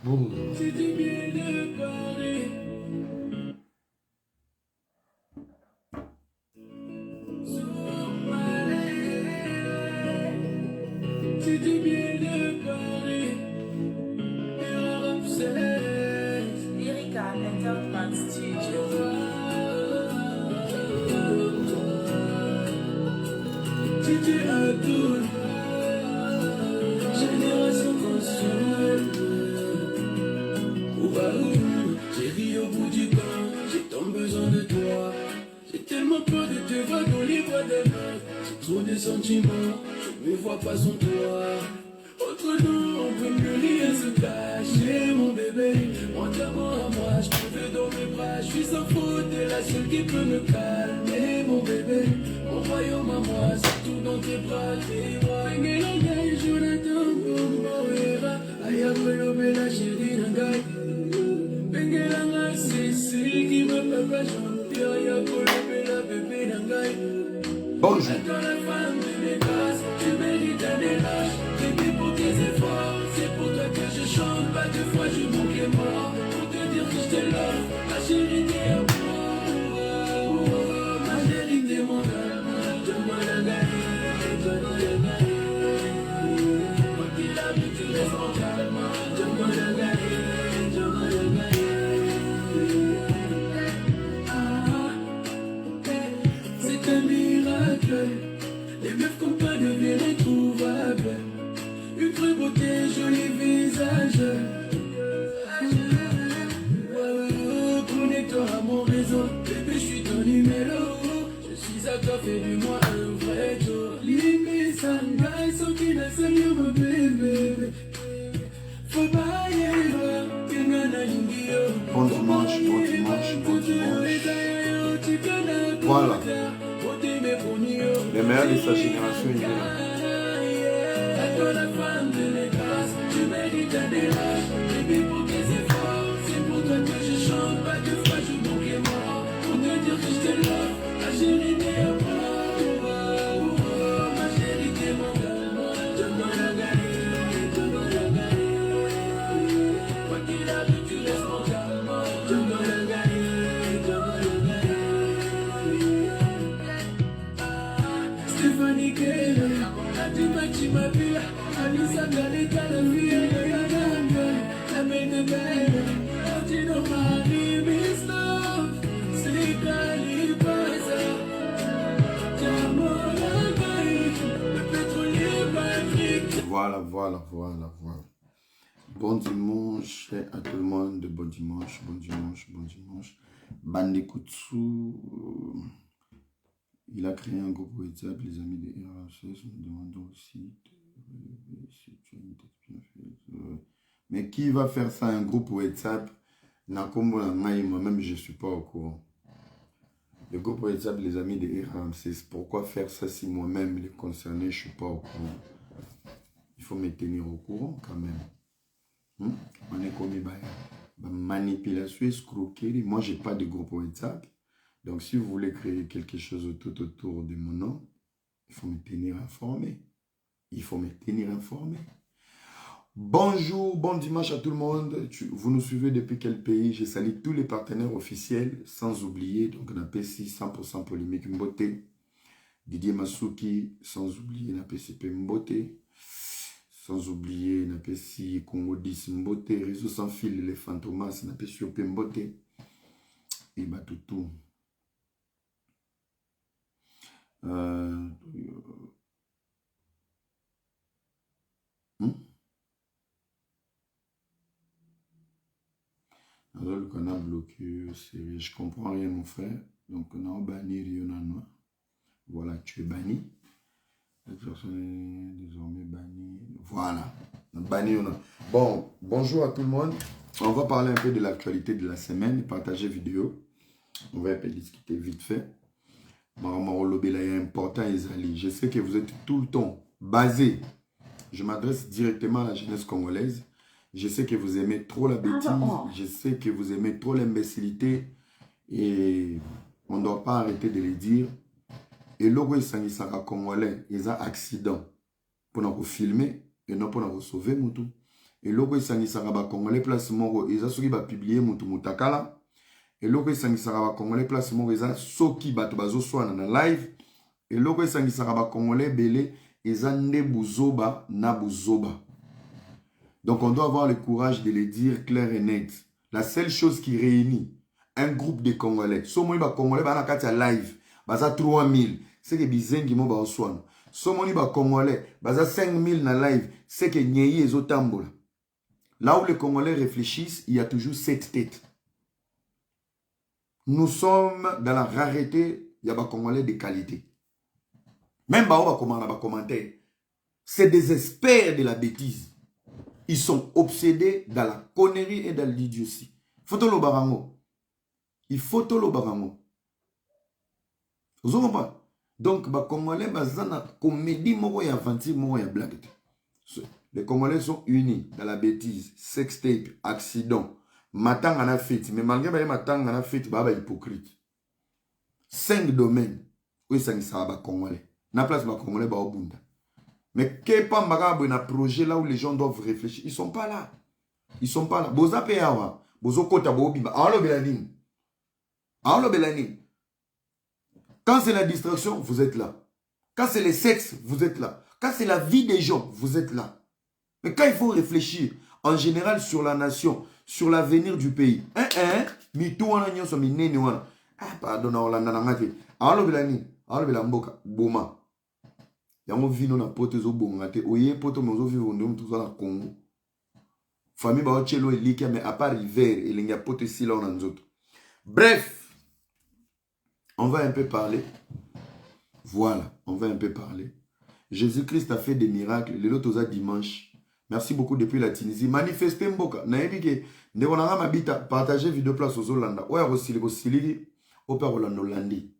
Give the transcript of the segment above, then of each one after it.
Bon. Génération consciente. J'ai ri au bout du camp, j'ai tant besoin de toi. J'ai tellement peur de te voir dans les voies des mains. J'ai trop de sentiments, je me vois pas sans toi. Entre nous, on peut plus rien se cacher, mon bébé. Montre-moi à moi, je te veux dans mes bras. Je suis sans faute, t'es la seule qui peut me calmer, mon bébé. Mon royaume à moi, c'est tout dans tes bras, tes bras. Bengelanga, Jonathan, Bombo, Era. Ayakolo, la chérie, Nangai. Bengelanga, c'est celui qui me fait pas chanter. Ayakolo, la bébé, Nangai. Bonjour. Dans la femme de mes grâces, tu mérites un élage. Bébé, pour tes efforts, c'est pour toi que je chante. Pas deux fois, je manquais mort. Pour te dire que je te love, ma chérie, t'es à moi. Ma chérie, t'es mon âme. Donne-moi la gagner, donne-moi la gagner. Quoi qu'il arrive, tu restes mon calme. Donne-moi la gagner, donne-moi la gagner. C'est un miracle. Les meufs comme toi deviennent introuvables. Une vraie beauté, joli visage. Connecte-toi à mon réseau. Bébé, je suis ton numéro. Je suis à toi, fais du moi un vrai tour. Limé, Sangha, Sokina, Samio, mon bébé. Faut pas y aller, Kengana, Yungio. Bon dimanche, bon dimanche, bon dimanche. Voilà. Les meilleurs de sa génération, il est là. La femme de mes grâces, tu mérites un élage. Bébé, pour tes efforts, c'est pour toi que je chante. Pas deux fois, je manquais mort. Pour te dire que je te love, ma chérie, t'es à moi. Ma chérie, t'es mon gars. Donne-moi la gagner, donne-moi la gagner. Quoi qu'il arrive, tu restes mon gars. Donne-moi la gagner, donne-moi la gagner. Stéphanie Keller, Adima Chimabila, Alisa Galita, la vie de Yaganga, la main de Belle, Latino Marie, Miss Love, c'est Calibaza, Jamola Gaï, le pétrolier Patrick. Voilà. Bon dimanche à tout le monde. Bon dimanche. Bandekutsu, il a créé un groupe WhatsApp, les amis de RHS. Nous demandons aussi si tu as une tête bien faite. Mais qui va faire ça, un groupe WhatsApp? Moi-même, je ne suis pas au courant. Le groupe WhatsApp, les amis de RHS, pourquoi faire ça si moi-même, les concernés, je ne suis pas au courant? Il faut me tenir au courant quand même. On est comme manipulation, escroquerie. Moi, je n'ai pas de groupe WhatsApp. Donc, si vous voulez créer quelque chose tout autour de mon nom, il faut me tenir informé. Bonjour, bon dimanche à tout le monde. Vous nous suivez depuis quel pays? Je salue tous les partenaires officiels, sans oublier, donc on appelle ici 100% Polémique Mbote, Didier Masuki, sans oublier NAPCP Mbote, sans oublier NAPC Congo 10 Mbote, Réseau sans fil, les Fantomas, NAPC OP Mbote, et Batoutou. Alors, qu'on a bloqué, je comprends rien, mon frère. Donc, on a banni Rionanois. Voilà, tu es banni. La personne est désormais bannie. Voilà. Banni, on a. Bon, bonjour à tout le monde. On va parler un peu de l'actualité de la semaine, partager vidéo. On va un peu discuter vite fait. Important, Isali. Je sais que vous êtes tout le temps basé. Je m'adresse directement à la jeunesse congolaise. Je sais que vous aimez trop la bêtise. Je sais que vous aimez trop l'imbécilité. Et on ne doit pas arrêter de le dire. Et logo Sangisaka congolais, ils ont accident pour nous filmer et non pour nous sauver. eloko esangisaka ba congolais place moko eza soki ba publier mutu mutakala eloko esangisaka ba congolais place moko eza soki bato bazoswana na live eloko esangisaka ba congolais belé eza nde buzoba na buzoba. Donc on doit avoir le courage de le dire clair et net. La seule chose qui réunit un groupe de congolais somoni ba congolais ba na kati ya live baza 3000 c'est que bizengi mo ba oswana somoni ba congolais baza 5000 na live c'est que nyei ezotambola. Là où les Congolais réfléchissent, il y a toujours cette tête. Nous sommes dans la rareté, il y a des Congolais de qualité. Même les commentaires, c'est des experts de la bêtise. Ils sont obsédés dans la connerie et dans l'idiotie. Photo lo barango. Il faut lo barango. Vous comprenez? Donc, les Congolais, ils ont une comédie, ils ont aventure, ils ont blague. Les Congolais sont unis dans la bêtise, sextape, accident. Matang en a fait, mais malgré que Matang en a fait, il est hypocrite. 5 domaines où ils sont les Congolais. Na place les Congolais, ils sont bunda. Mais qu'il n'y ait pas un projet là où les gens doivent réfléchir, ils ne sont pas là. Ils ne sont pas là. Boza peyawa, bozo kota bo bimba. Aolo belani. Aolo belani. Quand c'est la distraction, vous êtes là. Quand c'est le sexe, vous êtes là. Quand c'est la vie des gens, vous êtes là. Mais quand il faut réfléchir, en général, sur la nation, sur l'avenir du pays, pardon, boma. Yango vino na pote zo bongate, oye poto mozo vivre ndom tout ça na Congo. Famille ba ochelo elika mais à part hiver, il y a pote si là on en autres. Bref, on va un peu parler. Voilà, on va un peu parler. Jésus-Christ a fait des miracles. Le lotoza dimanche. Merci beaucoup depuis la Tunisie. Manifestez mboka. Naebike. Ndebonanga mabita. Partagez vidéo place aux Hollanda. Oya Rosili. Opa Rolando Landi.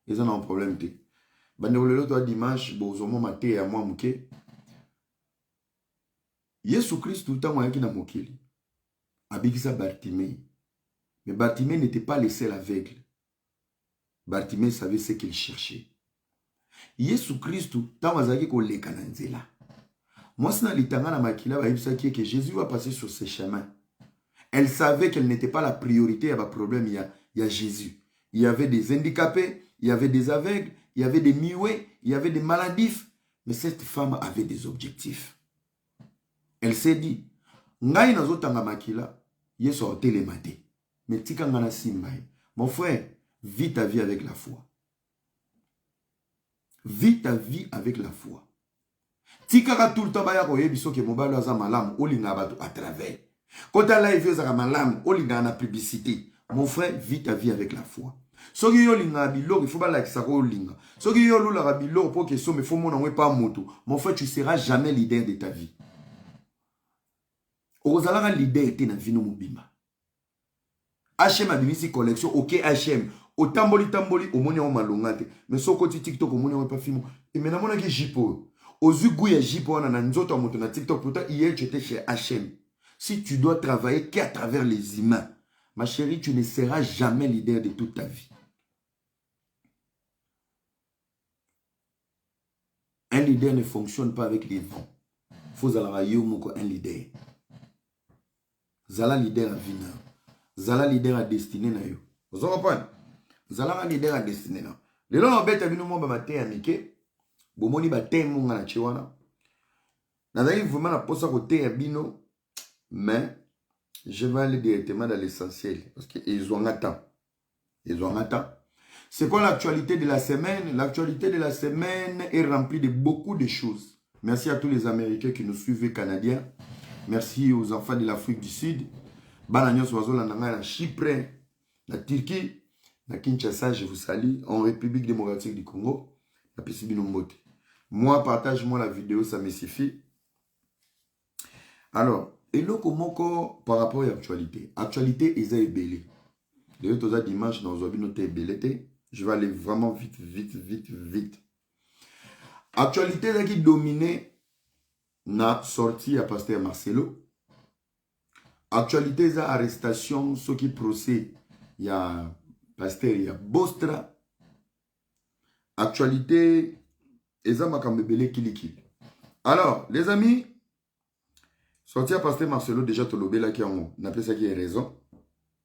Ils ont un problème. Bande le lotoza dimanche. Bozomo maté à moi mouké. Jésus Christ tout le temps qui na mokili. Abikisa Bartimée. Mais Bartimée n'était pas le seul aveugle. Bartimée savait ce qu'il cherchait. Yesu Christu tamazaki ko leka na nzela. Moi sina litanga na makila ba yebisaki que Jésus va passer sur ses chemins. Elle savait qu'elle n'était pas la priorité à ba problème il y a Jésus. Il y avait des handicapés, il y avait des aveugles, il y avait des muets, il y avait des maladifs, mais cette femme avait des objectifs. Elle s'est dit ngai nazotanga makila Yesu a télématé. Mais tika ngana simbai. Mon frère, vis ta vie avec la foi. Vis ta vie avec la foi. Tikaka tout le temps baya ko yebiso ke mobalo aza malamu olinga bato à travers. Quand ta live ezaka malamu olinga na publicité. Mon frère, vis ta vie avec la foi. Soki yo linga biloko il faut pas lakisa ko olinga. Soki yo lula biloko pour que so me faut mona pas moto. Mon frère, tu seras jamais leader de ta vie. Ozalaka leader était na vino mobimba. HM abimisi collection OK HM. Au tamboli au moni o malongate mais so koti TikTok au moni o pas film et maintenant mona ki jipo ozugu ya jipo na nzoto moto na TikTok pourtant hier tu étais chez HM. Si tu dois travailler qu'à travers les humains, ma chérie, tu ne seras jamais leader de toute ta vie. Un leader ne fonctionne pas avec les vents. Faut zala yo moko un leader. Zala leader à vie. Zala leader à destinée na yo. Vous comprenez? Zalanga leader à destiné là. Les gens ont bête bino mo ba matin amike. Bomoni ba temo ngana chiwana. Nazali vraiment la posa côté ya bino mais je vais aller directement dans l'essentiel parce que ils ont un temps. Ils ont un temps. C'est quoi l'actualité de la semaine? L'actualité de la semaine est remplie de beaucoup de choses. Merci à tous les Américains qui nous suivent, Canadiens. Merci aux enfants de l'Afrique du Sud. Bananios Wazola na Chypre, la Turquie. Na Kinshasa, je vous salue. En République démocratique du Congo, la PCB Nombote. Moi, partage-moi la vidéo, ça me suffit. Alors, et là, comment par rapport à l'actualité? Actualité, ils ont belé. Les autres dimanche, dans Zobinote belé. Je vais aller vraiment vite. Actualité, là qui domine, na sorti à Pasteur Marcelo. Actualité, ça arrestation, ceux qui procèdent, il y a Pasteur, il y a Bostra. Actualité, Eza Makambebele Kiliki. Alors, les amis, Sortir Pasteur Marcelo, déjà, tu l'obé là qui est en haut. On appelle ça qui est raison.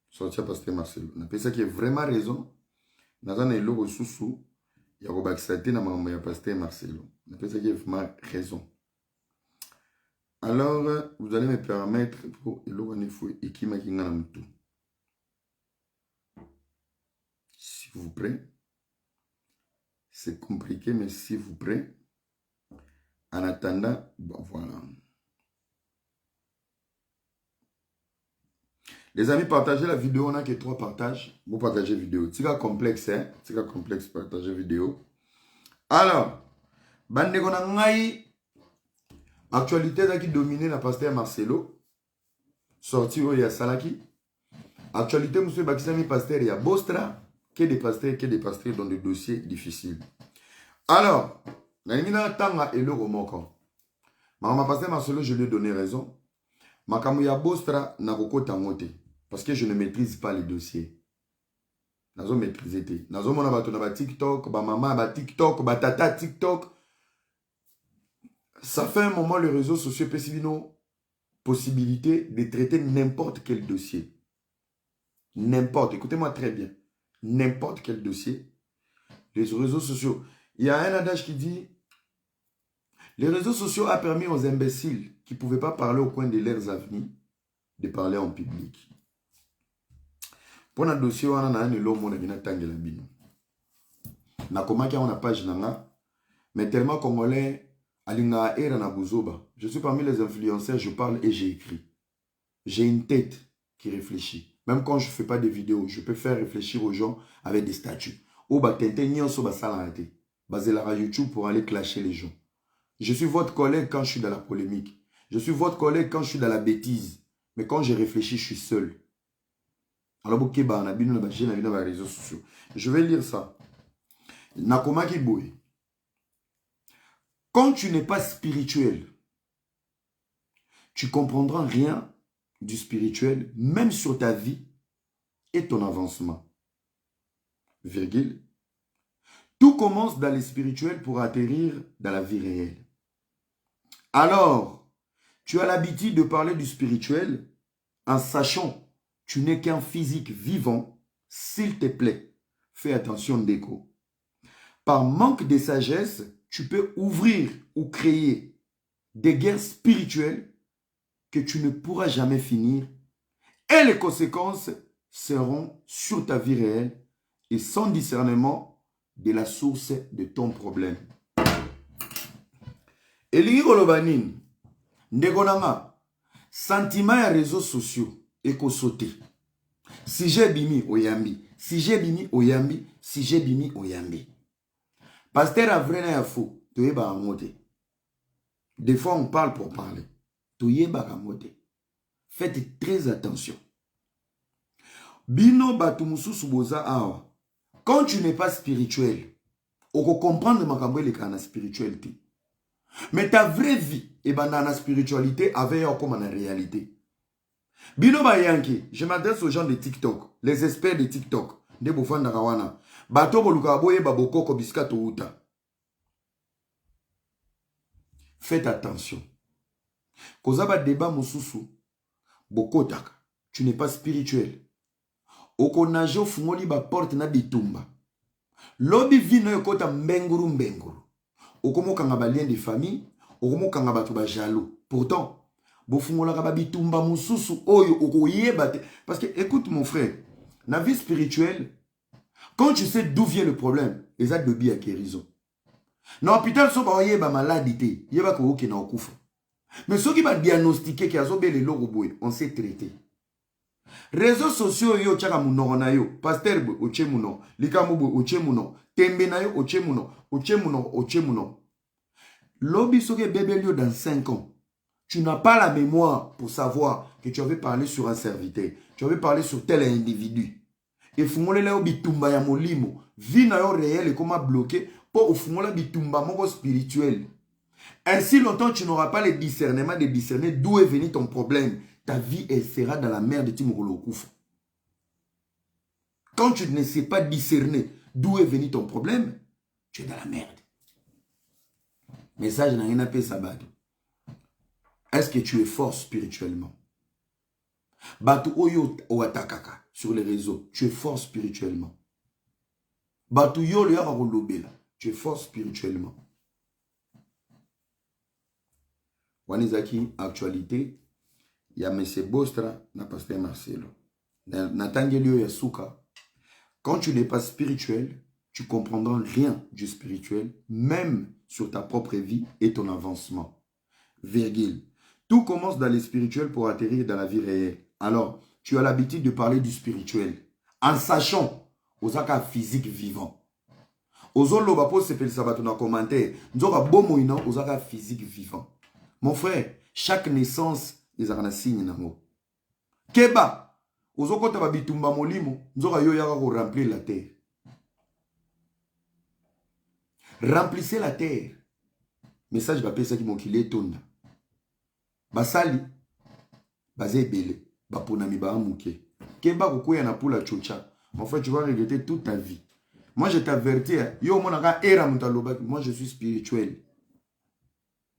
Sortir Pasteur Marcelo. On appelle ça qui est vraiment raison. Dans un élo sous il y a Robaxaté dans ma Pasteur Marcelo. On appelle ça qui est vraiment raison. Alors, vous allez me permettre pour élo et qui m'a tout. S'il vous plaît. C'est compliqué, mais s'il vous plaît. En attendant, bon voilà. Les amis, partagez la vidéo. On n'a que 3 partages. Vous partagez la vidéo. C'est complexe, hein? C'est complexe, partagez la vidéo. Alors, actualité qui domine la Pasteur Marcelo. Sorti où il y a Salaki. Actualité, monsieur Bakisami Pasteur, il y a Bostra. Que des pasteurs dans des dossiers difficiles. Alors, Maman Pasteur Marcelo, je lui ai donné raison. Makamuya Bostra n'a pas monté. Parce que je ne maîtrise pas les dossiers. Nazo maîtrisé. Nazo mona bato na ba TikTok, ba maman ba TikTok, ba tata TikTok. Ça fait un moment les réseaux sociaux pesibino possibilité de traiter n'importe quel dossier. N'importe, écoutez-moi très bien. N'importe quel dossier. Les réseaux sociaux. Il y a un adage qui dit les réseaux sociaux ont permis aux imbéciles qui ne pouvaient pas parler au coin de leurs avenirs de parler en public. Pour un dossier, on a un homme qui a été bino. Na komaki on a page nanga, mais tellement congolais alinga era na buzoba. Je suis parmi les influenceurs, je parle et j'ai écrit. J'ai une tête qui réfléchit. Même quand je ne fais pas de vidéos, je peux faire réfléchir aux gens avec des statuts. Ou ba tente nyonso ba salate. Basé la YouTube pour aller clasher les gens. Je suis votre collègue quand je suis dans la polémique. Je suis votre collègue quand je suis dans la bêtise. Mais quand je réfléchis, je suis seul. Alors, je vais lire ça. Nakomaki Boy. Quand tu n'es pas spirituel, tu comprendras rien du spirituel, même sur ta vie et ton avancement. Virgule. Tout commence dans le spirituel pour atterrir dans la vie réelle. Alors, tu as l'habitude de parler du spirituel en sachant que tu n'es qu'un physique vivant. S'il te plaît, fais attention d'écho. Par manque de sagesse, tu peux ouvrir ou créer des guerres spirituelles que tu ne pourras jamais finir et les conséquences seront sur ta vie réelle et sans discernement de la source de ton problème. Elingi kolobanine, ndekonanga, sentiment ya réseaux sociaux eko sauté. Si j'ai bimi oyambi, si j'ai bimi oyambi, si j'ai bimi oyambi. Pasteur a vrai na ya faux, toyeba amote. Des fois on parle pour parler. Toyeba amote. Faites très attention. Bino batumusu suboza awa. Quand tu n'es pas spirituel, on peut comprendre makambo le kana spiritualité. Mais ta vraie vie et dans la spiritualité avait comme en réalité. Bino bayanki, je m'adresse aux gens de TikTok, les experts de TikTok, de Bofanda Kawana. Bato boluka boye baboko biskato uta. Faites attention. Kozaba débat mususu, bokotaka, tu n'es pas spirituel. Oko najo fungoli ba porte na bitumba. Lobi vino yokota mbenguru mbenguru. Okomo kanga lien de famille, okomo kanga batu ba jaloux. Pourtant, bofungola ka bitumba mususu oyo okoyeba. Parce que écoute mon frère, la vie spirituelle, quand tu sais d'où vient le problème, les actes de bien guérison. Dans l'hôpital, so ba yeba maladie, yeba ko oke na okufa. Mais ceux qui va diagnostiquer qui a zobé les logoboué, on sait traiter. Réseaux sociaux yo tchaka muno na yo, pasteur bo oche muno, likamubo oche muno, tembe na yo oche muno, oche muno, oche muno. Lobi soke bébé dans 5 ans. Tu n'as pas la mémoire pour savoir que tu avais parlé sur un serviteur, tu avais parlé sur tel individu. Et fumole la bitumba ya molimo, vie na yo réel et comment bloquer pour fumola bitumba moko spirituel. Ainsi longtemps tu n'auras pas le discernement de discerner d'où est venu ton problème. Ta vie elle sera dans la merde Timokolo Kouf. Quand tu ne sais pas discerner d'où est venu ton problème, tu es dans la merde. Message n'a rien à faire sabado. Est-ce que tu es fort spirituellement? Batu oyo oatakaka sur les réseaux, tu es fort spirituellement. Batu yo le yaka kolobela, tu es fort spirituellement. Wanizaki actualité, il y a M. Bostra, na pasteur Marcelo. Natangeli Yasuka. Quand tu n'es pas spirituel, tu comprendras rien du spirituel, même sur ta propre vie et ton avancement. Virgule. Tout commence dans les spirituels pour atterrir dans la vie réelle. Alors, tu as l'habitude de parler du spirituel, en sachant aux actes physiques vivants. Aux autres, l'obapo se fait le sabat dans commentaire. Nous avons bon moyen aux actes physiques vivants. Mon frère, chaque naissance, ils ont un signe. Keba. Ozokota babitumba molimo, nzoka yo yaka ko remplir la terre. Remplissez la terre. Message bapé ça qui mokile tonda. Basali bazé belé, baponami ba amuke. Keba kokoya na pula chocha. Mon frère, tu vas regretter toute ta vie. Moi je t'avertis, yo monaka era mutaloba, moi je suis spirituel.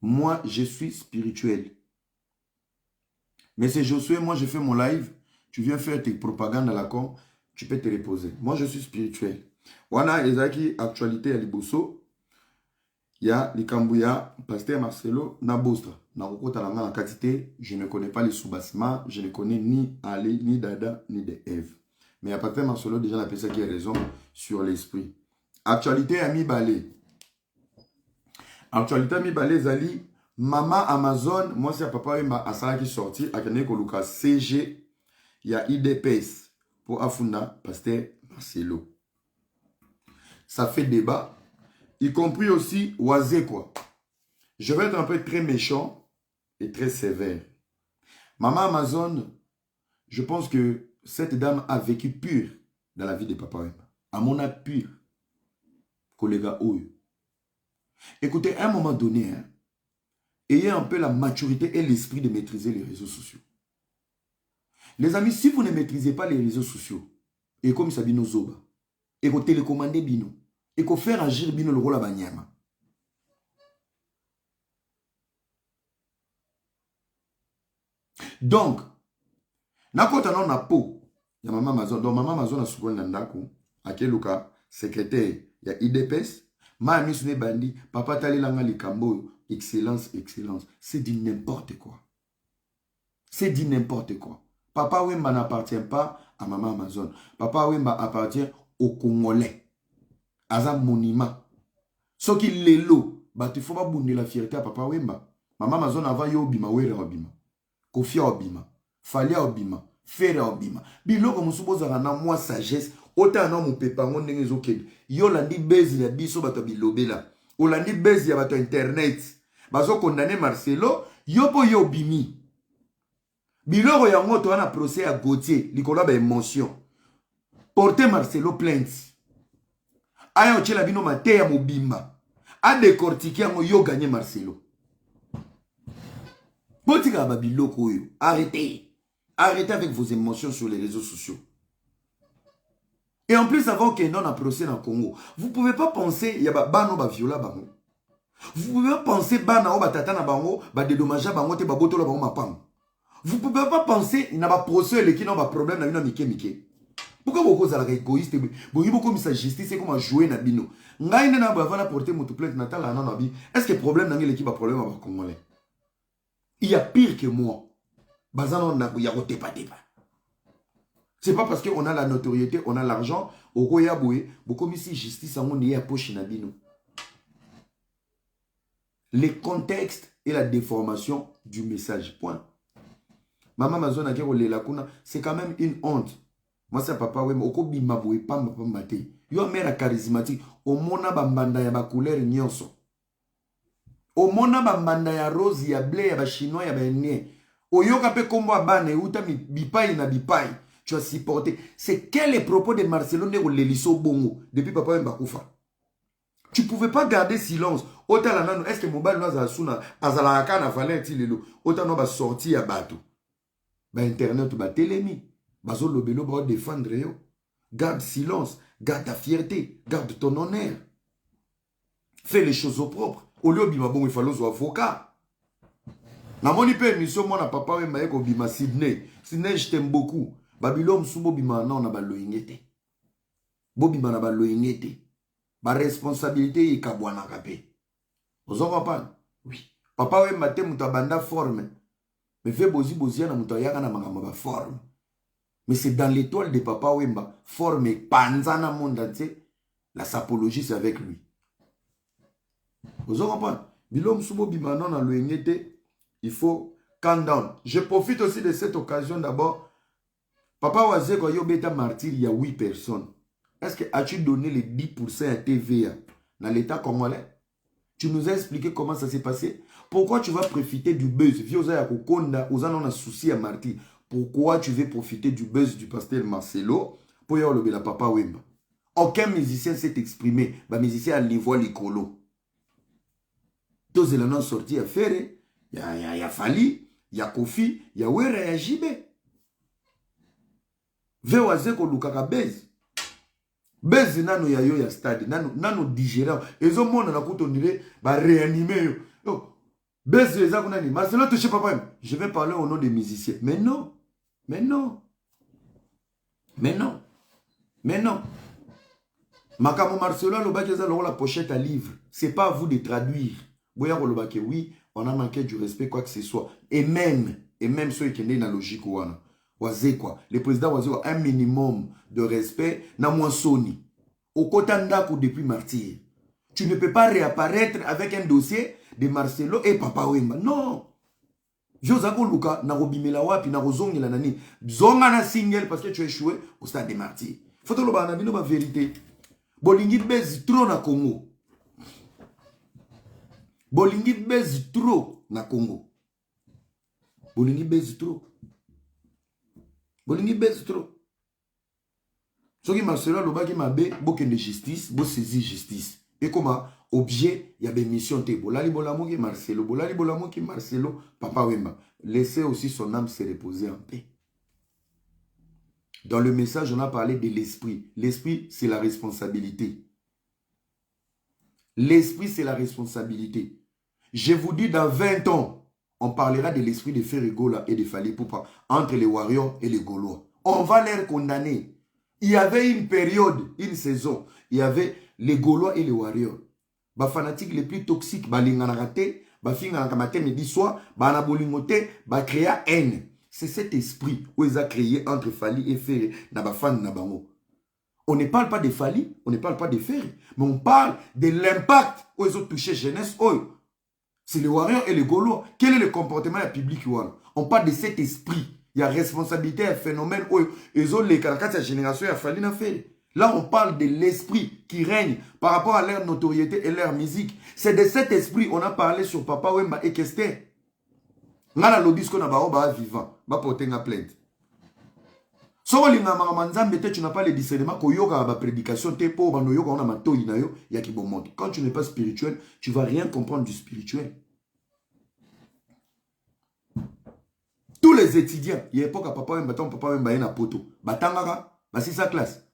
Moi je suis spirituel. Mais c'est Josué, moi je fais mon live. Tu viens faire tes propagandes à la con, tu peux te reposer. Moi, je suis spirituel. Wana ezaki actualité à Liboso. Il y a Likambouya, pasteur Marcelo, Nabostra. Nakokota langa na katite, je ne connais pas les sous-bassements, je ne connais ni Ali, ni Dada, ni de Eve. Mais à pasteur Marcelo, déjà, on a ça qui a raison sur l'esprit. Actualité à Mibale. Actualité à Mibale, Zali, Maman Amazon, moi c'est papa à Sala qui sorti, à Kane Koluka CG. Il y a IDPS pour Afuna, pasteur Marcelo. Ça fait débat, y compris aussi Oazé quoi. Je vais être un peu très méchant et très sévère. Maman Amazon, je pense que cette dame a vécu pur dans la vie de Papa Wemba. À mon avis, pur. Collègue Oyo. Écoutez, à un moment donné, hein, ayez un peu la maturité et l'esprit de maîtriser les réseaux sociaux. Les amis, si vous ne maîtrisez pas les réseaux sociaux, et comme ça bino zoba, et que télécommander bino, et que faire agir bino le rôle à banyama. Donc, nakota non na po, ya maman Amazon, donc maman Amazon a souvent nandaku, à keluka, secrétaire, ya IDPS, ma ami sune bandi, papa tali langa likambo, excellence, excellence. C'est dit n'importe quoi. C'est dit n'importe quoi. Papa Wemba n'appartient pas à Maman Amazon. Papa Wemba appartient aux Congolais. Aza monument. Ce qui est l'eau, il faut pas bounder la fierté à Papa Wemba. Maman Amazon a yo obima, wera obima. Kofia obima. Falia obima. Fera obima. Biloko musuboza na moi sagesse. Ota na mu pepa ngondenge ezokende. Yo landi bezi ya biso bato bilobela. Olandi bezi ya bato internet. Bazo condamner Marcelo. Yo po yo obimi. Biloko yango to wana procès à Gauthier, likolo ba émotion. Porter Marcelo plainte. Aya ochela bino mate ya mobimba. A décortiquer yango yo gagner Marcelo. Botika ba biloko yo. Arrêtez. Arrêtez avec vos émotions sur les réseaux sociaux. Et en plus avant qu'il y ait un procès dans le Congo, vous ne pouvez pas penser il y a bano ba viola bango. Vous pouvez pas penser bana o ba tata na bango ba dédommager bango te ba botola bango mapam. Vous ne pouvez pas penser qu'il n'y a pas de procès qui n'a pas de problème dans une mike. Pourquoi vous êtes égoïste? Vous avez comme ça justice et comme jouer na bino. Ngai na ba vana porter mon plainte natal na nabi. Est-ce que problème dans l'équipe a problème avec Congolais? Il y a pire que moi. Bazano na ya roté pas débat. C'est pas parce qu'on a la notoriété, on a l'argent, au Roya Boué, beaucoup ici justice en on y a poche na bino. Les contextes et la déformation du message. Point. Maman Amazon a dit c'est quand même une honte. Moi c'est papa oui mais oko bima boy pamba pamba te. Yo mère charismatique au mona bambanda ya ba couleur nyonso. Au mona bambanda ya rose ya bleu ya ba chinois ya ba né. Oyoka pe kombo abane uta bipai na bipai. Tu as supporté. C'est quel les propos de Marcelo ne leliso bongo depuis papa Mbakufa. Tu pouvais pas garder silence. Autant la est-ce que mobile no za suna azala kana valenti lelo. Autant no ba sorti ya bato. Ba internet ba télémi. Bazo lobelo ba défendre yo. Garde silence, garde ta fierté, garde ton honneur. Fais les choses au propre. Au lieu bima bon il faut avocat. Na moni pe émission moi na papa Wemba eko bima Sydney. Sydney je t'aime beaucoup. Babylone sumbo bima non na baloingete. Bobima na baloingete. Ba responsabilité ikabwana kapé. Ozo papa? Oui. Papa Wemba te mutabanda forme. Mais fait bozi na mutayaka na mangamba ba forme. Mais c'est dans l'étoile de papa Wemba, forme panzana monde entier. La sapologie c'est avec lui. Vous comprenez? Bilom subo bima non na loingete. Il faut calm down. Je profite aussi de cette occasion d'abord. Papa Wazeko Yobeta Martyr, il y a 8 personnes. Est-ce que as-tu donné les 10% à TVA dans l'État congolais? Tu nous as expliqué comment ça s'est passé. Pourquoi tu vas profiter du buzz? Pourquoi tu veux profiter du buzz du pasteur Marcelo pour y avoir le papa Wemba? Aucun musicien s'est exprimé. Le musicien a niveau l'écolo. Tous les noms sortis à faire. Il y a Fali, il y a Kofi, il y a Were, il y a Jibé. Vewazeko lukaka bezi. Bezi nano ya yo ya stade, nano digérant. Ezo mona na kutonire ba réanimer yo. Bezi eza kunani. Marcelo touche papa. Je vais parler au nom des musiciens. Mais non. Mais non. Mais non. Mais non. Makamo Marcelo lobaki eza la pochette à livre. C'est pas à vous de traduire. Boya lobaki oui. On a manqué du respect, quoi que ce soit. Et même ceux qui sont dans la logique, le président a un minimum de respect. Na moins Sony. Au côté d'Ako depuis martyr. Tu ne peux pas réapparaître avec un dossier de Marcelo et Papa Wemba. Non. Josako Luka, na robimela wapi, na rozongi la nani. Zonga na single parce que tu as échoué au stade des martyrs. Faut te le dire, na la vérité. Bolingi bezi trop na Congo. Bolingi bezi trop na Congo. Bolingi bezi trop. Bolingi bezi trop. Ce qui Marcelo lobaki mabe, boken de justice, bo saisi justice. Et comment objet, il y a des missions te. Bolali bolamo ki Marcelo, bolali bolamo ki Marcelo, Papa Wemba. Laissez aussi son âme se reposer en paix. Dans le message, on a parlé de l'esprit. L'esprit, c'est la responsabilité. L'esprit, c'est la responsabilité. Je vous dis, dans 20 ans, on parlera de l'esprit de Ferregola et de Fali Poupa entre les Warriors et les Gaulois. On va les condamner. Il y avait une période, une saison, il y avait les Gaulois et les Warriors. Les fanatiques les plus toxiques, les Nganarate, les soir, les créé haine. C'est cet esprit où ils ont créé entre Fali et Ferre. On ne parle pas de Fali, on ne parle pas de Ferre, mais on parle de l'impact où ils ont touché jeunesse. C'est les Warriors et les Gaulois. Quel est le comportement public? On parle de cet esprit. Il y a responsabilité, un phénomène où ils ont les caractères de la génération. Il a fallu en faire. Là, on parle de l'esprit qui règne par rapport à leur notoriété et leur musique. C'est de cet esprit qu'on a parlé sur Papa Wemba et Kester. Nga la lobby qu'on a ba vivant, ba porter une plainte. So linga manzambe te tu n'as pas le discernement ko yoka ba prédication te po bando yoka on a matoi na yo ya ki bon monde. Quand tu n'es pas spirituel, tu vas rien comprendre du spirituel. Tous les étudiants, il y a époque à Papa Wemba na poto, batangaka, ba c'est sa classe.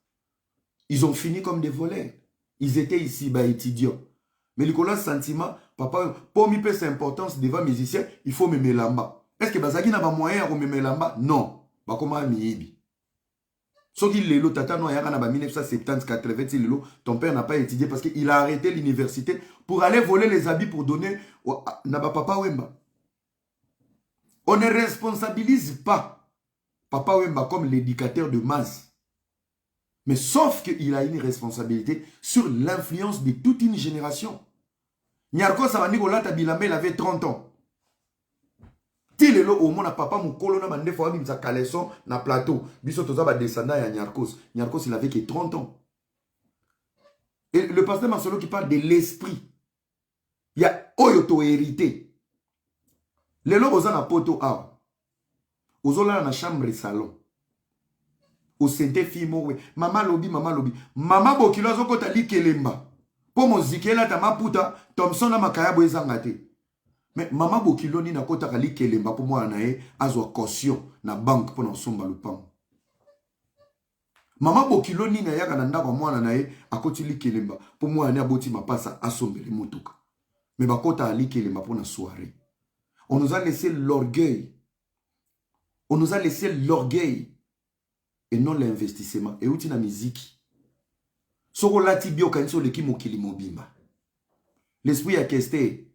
Ils ont fini comme des voleurs. Ils étaient ici ba étudiants. Mais le colon sentiment, papa, pour me faire importance devant les musiciens, il faut me lamba. Est-ce que Bazaki n'a pas moyen de me lamba? Non. Bah comment miibi? Ce qui lelo tata no yaka na ba 1970 80 ton père n'a pas étudié parce qu'il a arrêté l'université pour aller voler les habits pour donner na ba Papa Wemba. On ne responsabilise pas Papa Wemba comme l'éducateur de masse. Mais sauf qu'il a une responsabilité sur l'influence de toute une génération. Nyarko Savani Golata Bilame, il avait 30 ans. Tilelo au monde papa mukolo na bande fois bimza caleçon na plateau. Biso toza ba descendant ya Nyarkos. Nyarkos il avait que 30 ans. Et le pasteur Marcelo qui parle de l'esprit. Il y a oyoto hérité. Lelo oza na poto a. Ozola na chambre salon. Au sente fimo we. Mama lobi. Mama bokilo azokota likelemba. Po mozikela ta maputa Thompson na makaya boezanga te. Mais mama bokilo ni na kota kali kelemba po mwana nae azwa caution na banque po na somba lupango. Mama bokilo ni na yaka na ndako mwana nae akoti likelemba po mwana aboti mapasa asombele motuka. Mais bakota ali kelemba po na soirée. On nous a laissé l'orgueil. On nous a laissé l'orgueil et non l'investissement. Et où tu as musique? Soko lati bio kanso leki mokili mobimba. L'esprit a questé.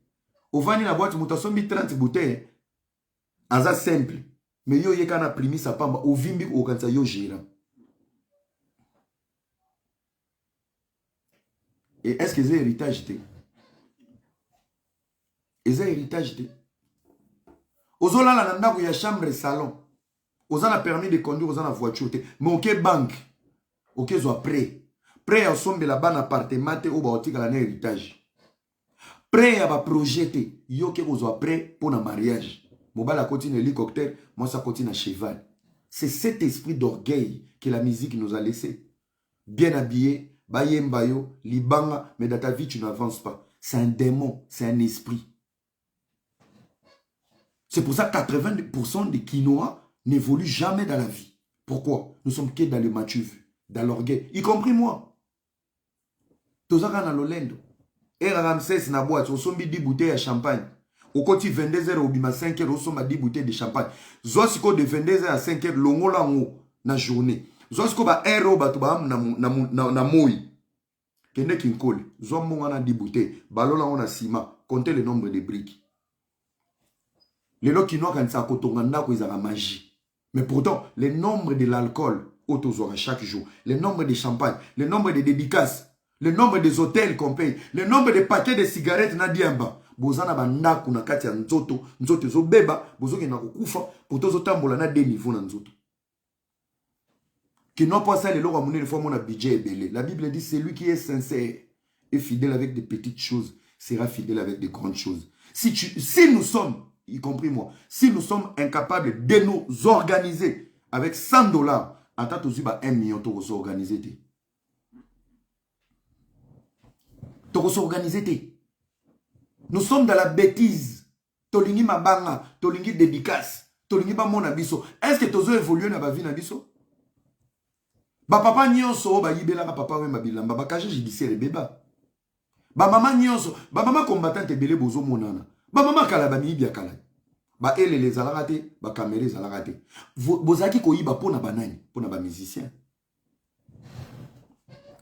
Au vani la boîte muta sombi 30 bouteilles. Aza simple. Mais yo ye kana primi sa pamba. Au vimbi au kansa yo gérant. Et est-ce que c'est héritage de? Et c'est héritage de? Ozola la nanda ya chambre salon. Ozana permis de conduire, ozana voiture. Mais ok banque. Ok zo prêt. Prêt à sombe la ban appartement ou ba otika la héritage. Prêt à ba projeter. Yo ke ozo prêt pour un mariage. Mobala continue hélicoptère, moi ça continue à cheval. C'est cet esprit d'orgueil que la musique nous a laissé. Bien habillé, bayembayo, libanga, mais dans ta vie tu n'avances pas. C'est un démon, c'est un esprit. C'est pour ça que 80% des quinoa n'évoluent jamais dans la vie. Pourquoi? Nous sommes que dans le matuve, dans l'orgueil, y compris moi. Tozaka na lolendo. Et Ramsès na boîte, on sombi 10 bouteilles à champagne. Au côté 22h au bima 5h, on sombi 10 bouteilles de champagne. Zosiko de 22h à 5h, longo la ngo na journée. Zosiko ba aéro ba tuba na moi. Kende kinkole. Zomo na 10 bouteilles. Balola on a ciment. Comptez le nombre de briques. Les lots qui n'ont qu'un sac au ils ont magie. Mais pourtant, le nombre de l'alcool autozora chaque jour, le nombre de champagne, le nombre de dédicaces, le nombre des hôtels qu'on paye, le nombre de paquets de cigarettes na diamba. Bozana bandaku na kati ya nzoto, nzoto zo beba, bozoki na kukufa, pour tozo tambola na des niveaux na nzoto. Qui n'ont pas ça les lots à monnaie, les fois mon budget est belé. La Bible dit, c'est lui qui est sincère et fidèle avec des petites choses, sera fidèle avec des grandes choses. Si nous sommes, y compris moi, si nous sommes incapables de nous organiser avec 100 $, en tant que 1 million, tu vas s'organiser. Tu vas s'organiser. Nous sommes dans la bêtise. Tolingi mabanga, tolingi dédicace, tolingi ba mon abiso. Est-ce que tu as évolué dans la vie nabiso? Ba papa nyonso ba yibela ka papa we mabilamba ba kaje judiciaire beba. Ba maman nyonso, ba maman combattante belé bozo monana. Ba maman kala ba mi bia kala. Ba ele les alagate, ba caméra les alagate. Bozaki ko yiba pona banani, pona ba musicien.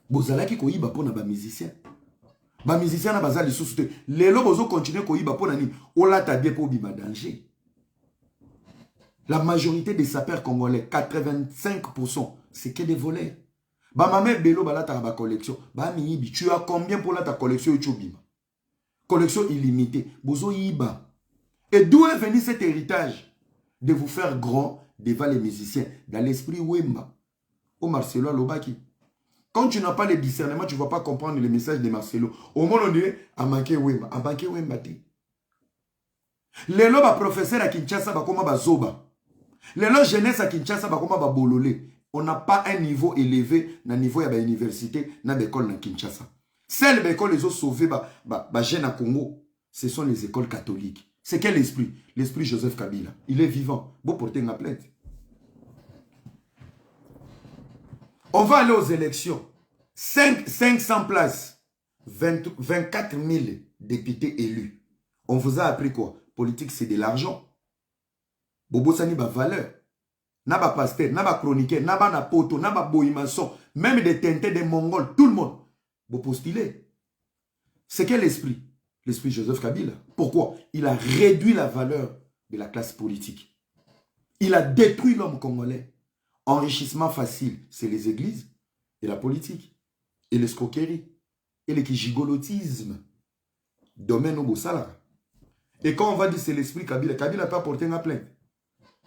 Bozalaki ko yiba pona ba musicien. Ba musicien na bazali sous-te. Lelo bozo continuer ko yiba pona ni. Ola ta bien pour bima danger. La majorité des sapeurs congolais, 85%, c'est que des voleurs. Ba mamé belo balata ba collection. Ba miyibi, tu as combien pour la ta collection bima? Collection illimitée. Bozo yiba. Et d'où est venu cet héritage? De vous faire grand devant les musiciens. Dans l'esprit Wemba. Au Marcelo Alobaki. Quand tu n'as pas le discernement, tu ne vas pas comprendre le message de Marcelo. Au moment où on dit, à manquer Wemba. À manquer Wemba. Les lois professeurs à Kinshasa, bakoma bazoba. Les lois jeunesse à Kinshasa, bakoma babololé. On n'a pas un niveau élevé dans le niveau de l'université, dans l'école à Kinshasa. Celles écoles les ont sauvées, jeunes à Congo, ce sont les écoles catholiques. C'est quel esprit? L'esprit Joseph Kabila. Il est vivant. Vous portez une plainte. On va aller aux élections. 500 places. 24 000 députés élus. On vous a appris quoi? Politique, c'est de l'argent. Bobo Sani, ba valeur. Naba pasteur, naba chroniqueur, naba napoto, naba boïmanson, même des teintés, des mongols, tout le monde. Vous postulez. C'est quel esprit? L'esprit Joseph Kabila. Pourquoi? Il a réduit la valeur de la classe politique. Il a détruit l'homme congolais. Enrichissement facile, c'est les églises et la politique. Et l'escroquerie. Et le gigolotisme. Domaine au Bossala. Et quand on va dire c'est l'esprit Kabila, Kabila n'a pas porté une plainte.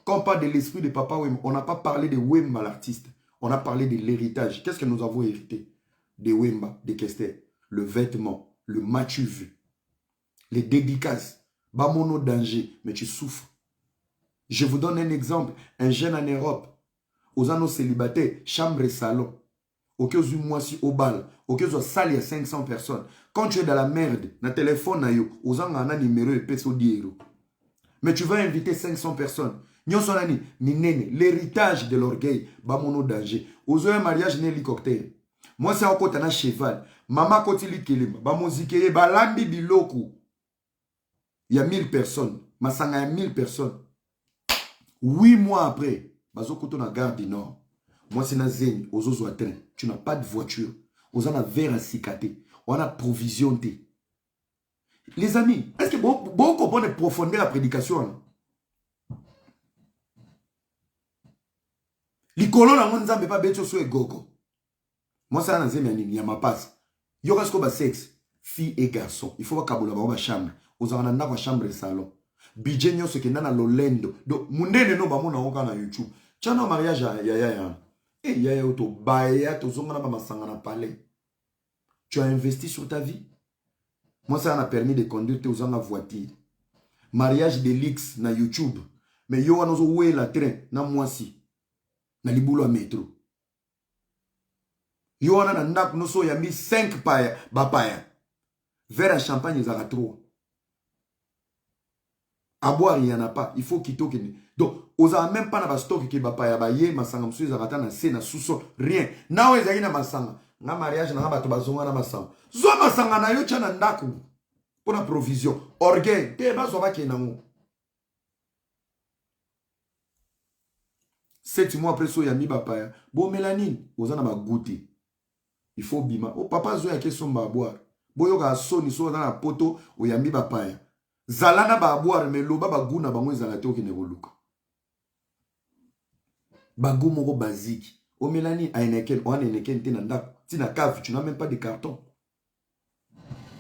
Quand on parle de l'esprit de Papa Wemba, on n'a pas parlé de Wemba l'artiste. On a parlé de l'héritage. Qu'est-ce que nous avons hérité? De Wemba, de Kester. Le vêtement, le matuve, les dédicaces. Bamono danger, mais tu souffres. Je vous donne un exemple. Un jeune en Europe, aux anneaux célibataires, chambre et salon. Au cas où moi si au bal, au cas où salle il y a 500 personnes. Quand tu es dans la merde, dans le téléphone, aux anneaux un numéro et peso 10 €. Mais tu vas inviter 500 personnes. L'héritage de l'orgueil, bamono danger. Aux un mariage n'est hélicoptère. Moi c'est encore un cheval. Maman koti li kelema, ba mozikeye balambi biloko. Il y a 1000 personnes. Masanga a 1000 personnes. 8 mois après, bazo koto na gare du Nord. Moi c'est na zeni, ozozo train. Tu n'as pas de voiture. Aux en a verre à cicater. On a provision. Les amis, est-ce que vous comprenez profondément la prédication? Les colons na nzambe pas beto so gogo. Moi ça na zemi anini ya mapasse. Yo reste comme sexe, fille et garçon. Il faut pas kabola ba chambre. Aux en a na chambre salon. Budget nyonso ke na lolendo. Donc mundene no ba mona oka na YouTube. Tchana mariage ya. Eh ya auto baya to zonga na ba masanga na palais. Tu as investi sur ta vie. Moi ça m'a permis de conduire tes gens en voiture. Mariage de l'X na YouTube. Mais yo wana zo we la train na mwasi. Na libulo métro. Yo wana na ndap no so yambi 5 paya ba paya. Verre à champagne ezaka trop. À boire il y en a pas, il faut quitter. Donc oza même pas na ba stock ki ba paya ba ye masanga msu ezaka na se na sous rien. Na ezaki na masanga. Na mariage na bato bazonga na masanga. Zo masanga na yo tchana ndaku. Pour la provision. Orgueil. Te bazo ba kenango. 7 mois après so yami ba paya. Bo mélanine, oza na ba goûter. Il faut bima. O papa zo ya question ba boire. Boyo ga soni so na poto o yami ba paya. Zalana ba boire mais loba ba guna bango ezala te okene koluka. Bagu moko basique. O mélanine a eneken, on eneken te na ndako. Tina cave, tu n'as même pas de carton.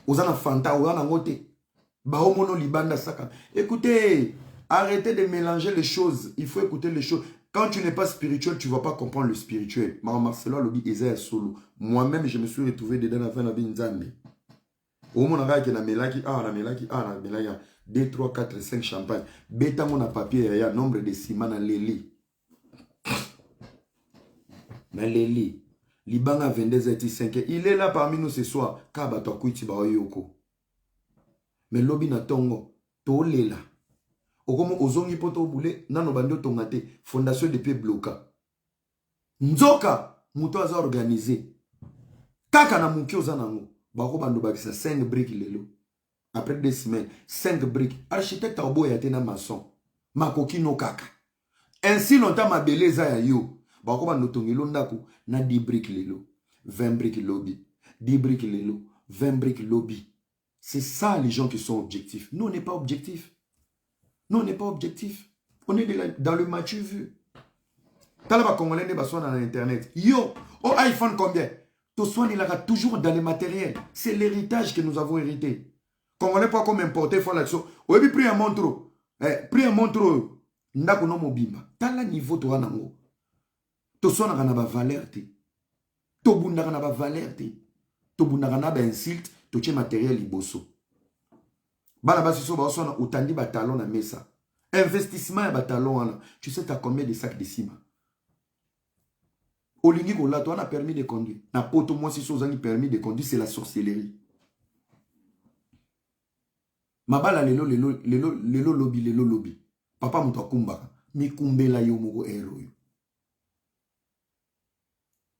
Ozana fanta, ozana ngote. Baomono libanda saka. Écoutez, arrêtez de mélanger les choses. Il faut écouter les choses. Quand tu n'es pas spirituel, tu ne vas pas comprendre le spirituel. Marcelo Lobi Esaïe Solo. Moi-même, je me suis retrouvé dedans la fin de la vie nzambe. Au moment où on a melaki, na melaki, 2, 3, 4, 5 champagne. Beta mon papier, il y a nombre de ciment dans les lits. Dans les lits. Libanga 22h5. Il est là parmi nous ce soir. Kabato kuiti ba yoko. Mais lobi na tongo. To lela. Okomo ozongi poto bule. Nano bando tongate. Fondation de paix bloka. Nzoka. Muto aza organisé. Kaka na muki ozanango. Bako bando bakisa 5 briques lelo. Après 2 semaines. 5 briques. Architecte a obo yate na maçon. Makoki no kaka. Ainsi longtemps ma beleza ya yo. Bako bando tongelo ndako. Na 10 briques lelo, 20 briques lobby, 10 briques lelo, 20 briques lobby. C'est ça les gens qui sont objectifs. Nous, on n'est pas objectifs. Nous, on n'est pas objectifs. On est dans le match vu. Talaba Congolais n'est pas sur Internet. Yo, oh iPhone combien? Tout soin, il aura toujours dans les matériels. C'est l'héritage que nous avons hérité. Congolais pas comme importer, faut l'action. Ou bien pris un montre. Pris un montre. Ndako no mobimba. Tala niveau to anango. To sona kana ba valeur te. To bunda kana ba valeur te. To bunda kana ba insulte, to che matériel liboso. Bana ba siso ba sona utandi ba talon na mesa. Investissement ba talon là. Tu sais t'as combien de sacs de ciment? Olingi ko la to on a permis de conduire. Na poto moi siso zani permis de conduire, c'est la sorcellerie. Mabala lelo lobby. Papa muto akumba. Mi kumbela yo moko hero yo.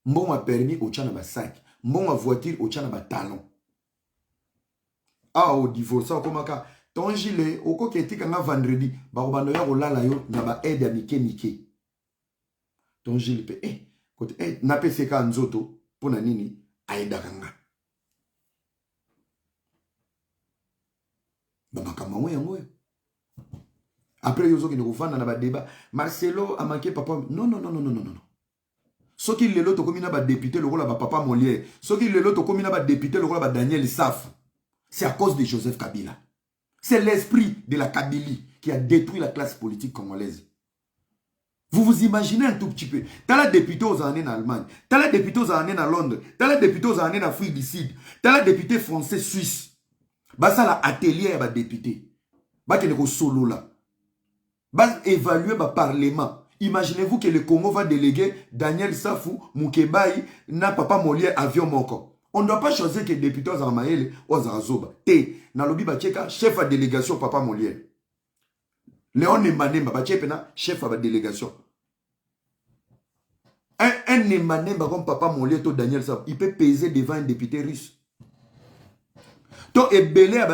Mbon a permis au tchana ba sac. Mbon a voiture au tchana ba talon. Ah, au divorce, comme ça. Ton gilet, au coq qui kanga vendredi, ba obano ya olala yo na ba aide à Mike. Ton gilet, côté, na pese ka nzoto, pona nini, aida kanga. Ba makama yango. Après, yozo ki ne kufana na ba débat. Marcelo a manqué papa. Non. Ce qui est l'autre comme il a député le rôle à papa Molière. Ce qui est l'autre comme il a député le rôle à Daniel Saf. C'est à cause de Joseph Kabila. C'est l'esprit de la Kabylie qui a détruit la classe politique congolaise. Vous vous imaginez un tout petit peu. T'as la députée aux années en Allemagne. T'as la députée aux années en Londres. T'as la députée aux années en Afrique du Sud. T'as la députée français suisse. Bah ça la atelier à député. Bah qu'il est solo là. Bah évaluer bah parlement. Imaginez-vous que le Congo va déléguer Daniel Safou, Moukebaï, na papa Molière, avion moko. On ne doit pas choisir que les députés aux Armaïl, aux Arazoba. T. Nalobi Bacheka, chef de délégation papa Molière. Léon Nemanemba, Bachepena, chef de délégation. Un Nemanemba comme papa Molière, Daniel Safou, il peut peser devant un député russe. Donc, Ebele,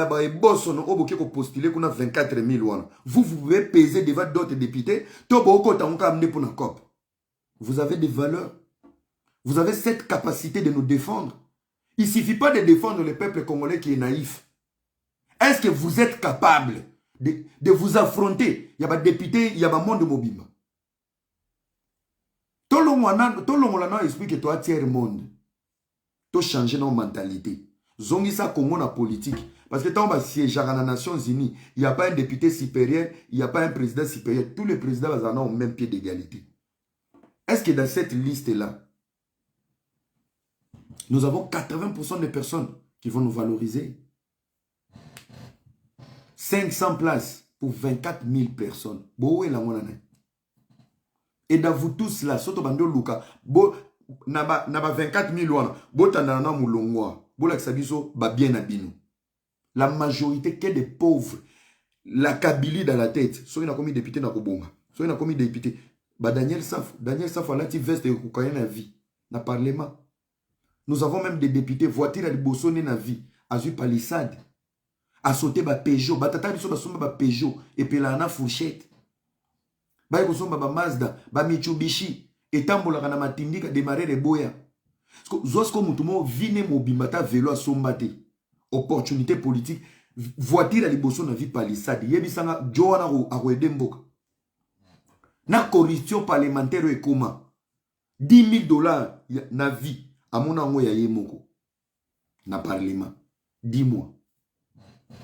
postuler qu'on a 24 000 vous pouvez peser devant d'autres députés. Vous avez des valeurs. Vous avez cette capacité de nous défendre. Il ne suffit pas de défendre le peuple congolais qui est naïf. Est-ce que vous êtes capable de vous affronter? Il y a des députés, il y a un monde mobile. Tout le monde explique que toi, tiers monde. Tu changer nos mentalités. Zongi sa Congo na politique. Parce que tant que siège à la Nations Unies, il n'y a pas un député supérieur, il n'y a pas un président supérieur. Tous les présidents sont au même pied d'égalité. Est-ce que dans cette liste-là, nous avons 80% de personnes qui vont nous valoriser? 500 places pour 24 000 personnes. Et dans vous tous là, soto bando luka, naba 24 000 botanana mulongwa, bolaksabiso ba bien abino. La majorité que des pauvres, la Kabylie dans la tête, soit il a commis député na kobonga, soit il a commis député. Bah Daniel Saf a lati veste de koukaye na vie, na parlement. Nous avons même des députés voiture à Bossone na vie, azu palissade, a sauté ba Peugeot, batata biso ba somba ba Peugeot et puis la na fourchette. Ba kosomba ba Mazda, ba Mitsubishi, et tambola kana matindika démarrer les boya. Zosko mutumo vine mobimbata vélo a sombate. Opportunité politique, voiture à Bossone na vie palissade. Yebisanga Joana a Wedemboka. Na corruption parlementaire et comment? 10 000 $ na vie. À mon amour, ya yemoko. Na parlement. Dis-moi.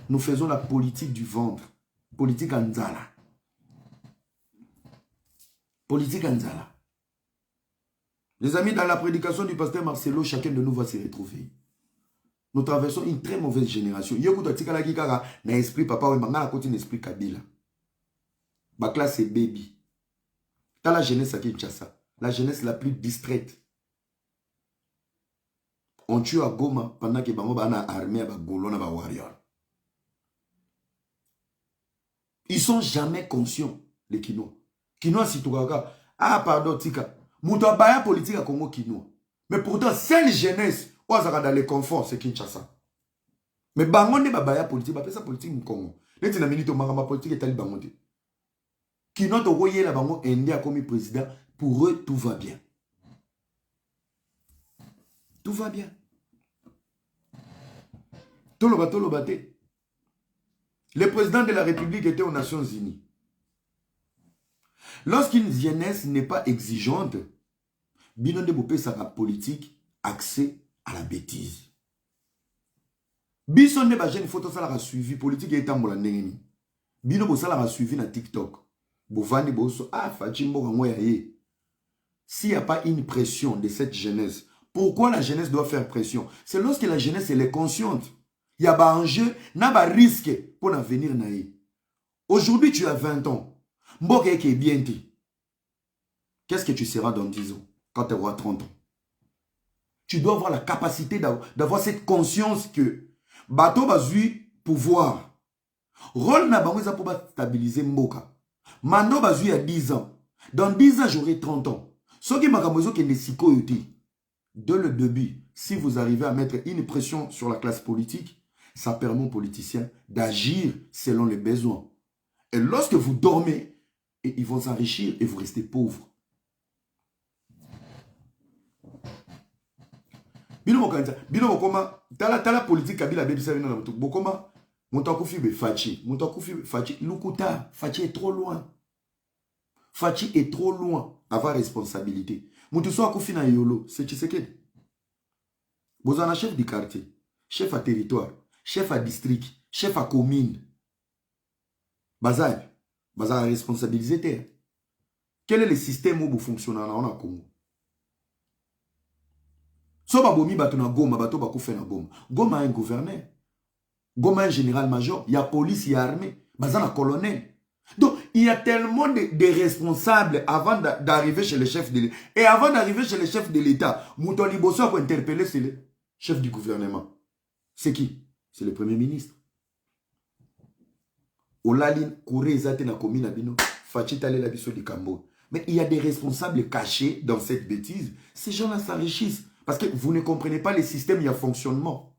Nous faisons la politique du ventre. Politique anzala. Politique anzala. Les amis, dans la prédication du pasteur Marcelo, chacun de nous va se retrouver. Nous traversons une très mauvaise génération. Yokuta tikala kikara na esprit papa ou mangala koti n'esprit Kabila. Ma classe est baby. Dans la jeunesse à Kinshasa, la jeunesse la plus distraite. On tue à Goma pendant que Bango a armé à Golona à warrior. Ils sont jamais conscients, les Kinois. Kinois, si tu regardes, ah pardon, Tika, Mouto Baya politique à Congo Kinois. Mais pourtant, seule jeunesse, on a dans les conforts, c'est Kinshasa. Mais Bango ne Baya politique, bah ça politique au Congo. Les Tinamilito Marama politique est tali Bango. Kinois, tu vois, la Bango India comme président, pour eux, tout va bien. Tout va bien. Tolo bate. Le président de la République était aux Nations Unies. Lorsqu'une jeunesse n'est pas exigeante, Bino de Bopé sa politique accès à la bêtise. Bison ne ba jeune photo ça la suivi politique et tambola ndengeni. Bino bo ça la suivi na TikTok. Bovani boso ah Fachimbo ngoya ye. S'il n'y a pas une pression de cette jeunesse, pourquoi la jeunesse doit faire pression? C'est lorsque la jeunesse elle est consciente. Il y a un enjeu, il y a un risque pour l'avenir. Aujourd'hui, tu as 20 ans. Mboke est bien dit. Qu'est-ce que tu seras dans 10 ans, quand tu auras 30 ans? Tu dois avoir la capacité d'avoir cette conscience que bateau bazui pouvoir. Rôle na bango pour stabiliser Mboka. Mando bazui a 10 ans. Dans 10 ans, j'aurai 30 ans. Ce qui m'a dit que siko yuti. Dès le début, si vous arrivez à mettre une pression sur la classe politique, ça permet aux politiciens d'agir selon les besoins. Et lorsque vous dormez, ils vont s'enrichir et vous restez pauvre. Bino koma tala politique kabila bebisa bino na mutu bokoma montakufi be fachi lukuta fachi est trop loin. Fachi est trop loin avoir responsabilité. Mutu so akufi na yolo c'est Tshisekedi. Bozana chef du quartier, chef à territoire, chef à district, chef à commune. Bazar responsabilisé terre. Quel est le système où vous fonctionnez en Congo? So babomi bato na Goma, bato bakufe na Goma. Goma a un gouverneur. Goma a un général-major. Il y a police, il y a armée. Bazana colonel. Donc, il y a tellement de responsables avant d'arriver chez le chef de l'État. Et avant d'arriver chez le chef de l'État, Moutoni Bosso a interpellé, c'est le chef du gouvernement. C'est qui? C'est le premier ministre. Olaline, Kouré, Zate, na commune Abino, Fachitale, la biso du Cambo. Mais il y a des responsables cachés dans cette bêtise. Ces gens-là s'enrichissent. Parce que vous ne comprenez pas le système, il y a fonctionnement.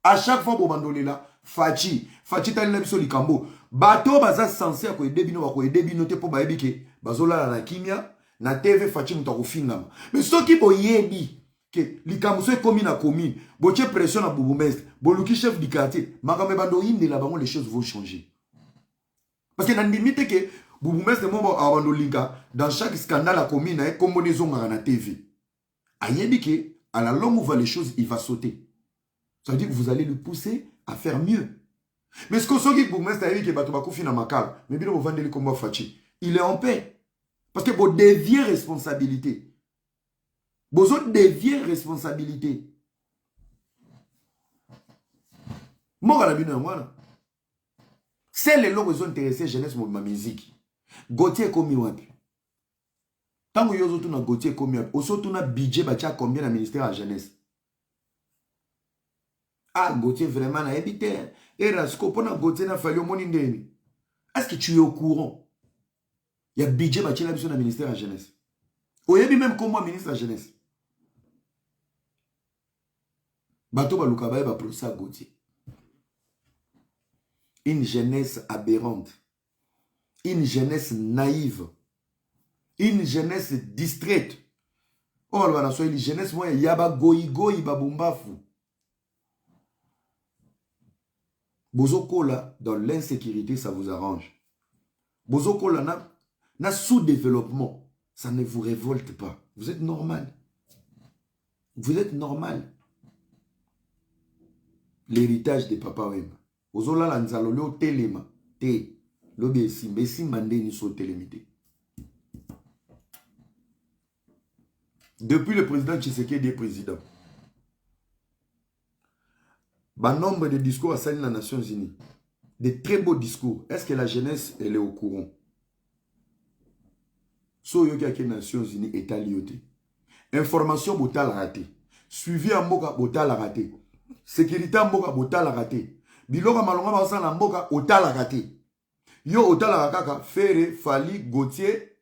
À chaque fois, bobandole là, Fachi tali biso likambo. Bato baza censé ko edebino ba ko edebino te po ba ebike. Bazola na kimia na TV Fachi mutako fingama. Mais soki boyebi que likambo so komi na commune, boche pression na bourgmestre, boluki chef du quartier, makambe bando inde là bango les choses vont changer. Parce que na limite que bourgmestre mo abando linka dans chaque scandale à commune na combinaison na TV. Ayebi que à la longue où va les choses, il va sauter. Ça veut dire que vous allez le pousser à faire mieux. Mais ce que ce qui bourgmestre a dit que Batobakou fina makal, mais bien vous vendez le combat Fachi, il est en paix. Parce que vous deviez responsabilité. Vous autres deviez responsabilité. Moi, c'est les gens qui sont intéressés jeunesse de ma musique. Gauthier komi wapi. Tant que vous avez Gauthier komi wapi, vous avez un budget combien dans le ministère de la jeunesse. Ah, Gauthier vraiment n'a évité. Et Rasco, pendant Gauthier n'a fallu au monde. Est-ce que tu es au courant? Il y a un budget dans le ministère de la jeunesse. Ou il y a même comme moi, ministre de la jeunesse. Bato Baloukabaye va procès à Gauthier. Une jeunesse aberrante. Une jeunesse naïve. Une jeunesse distraite. Oh, là, une jeunesse, moi, yaba goyi babumbafu. Bozoko là, dans l'insécurité, ça vous arrange. Bozoko là, na sous-développement, ça ne vous révolte pas. Vous êtes normal. Vous êtes normal. L'héritage de Papa Wemba. Bozola la nzalolo telema. Te. Lobesi. Besi mande ni so telemite. Depuis le président Tshisekedi est président. Bah, nombre de discours à saluer les Nations Unies. Des très beaux discours. Est-ce que la jeunesse, elle est au courant? So yoki ake Nations Unies est allié. Information botal raté. Suivi en mboka botal raté. Sécurité en mboka botal raté. Biloka malonga basala en mboka botal raté. Yo botal rakaka Ferré, Fali, Gauthier.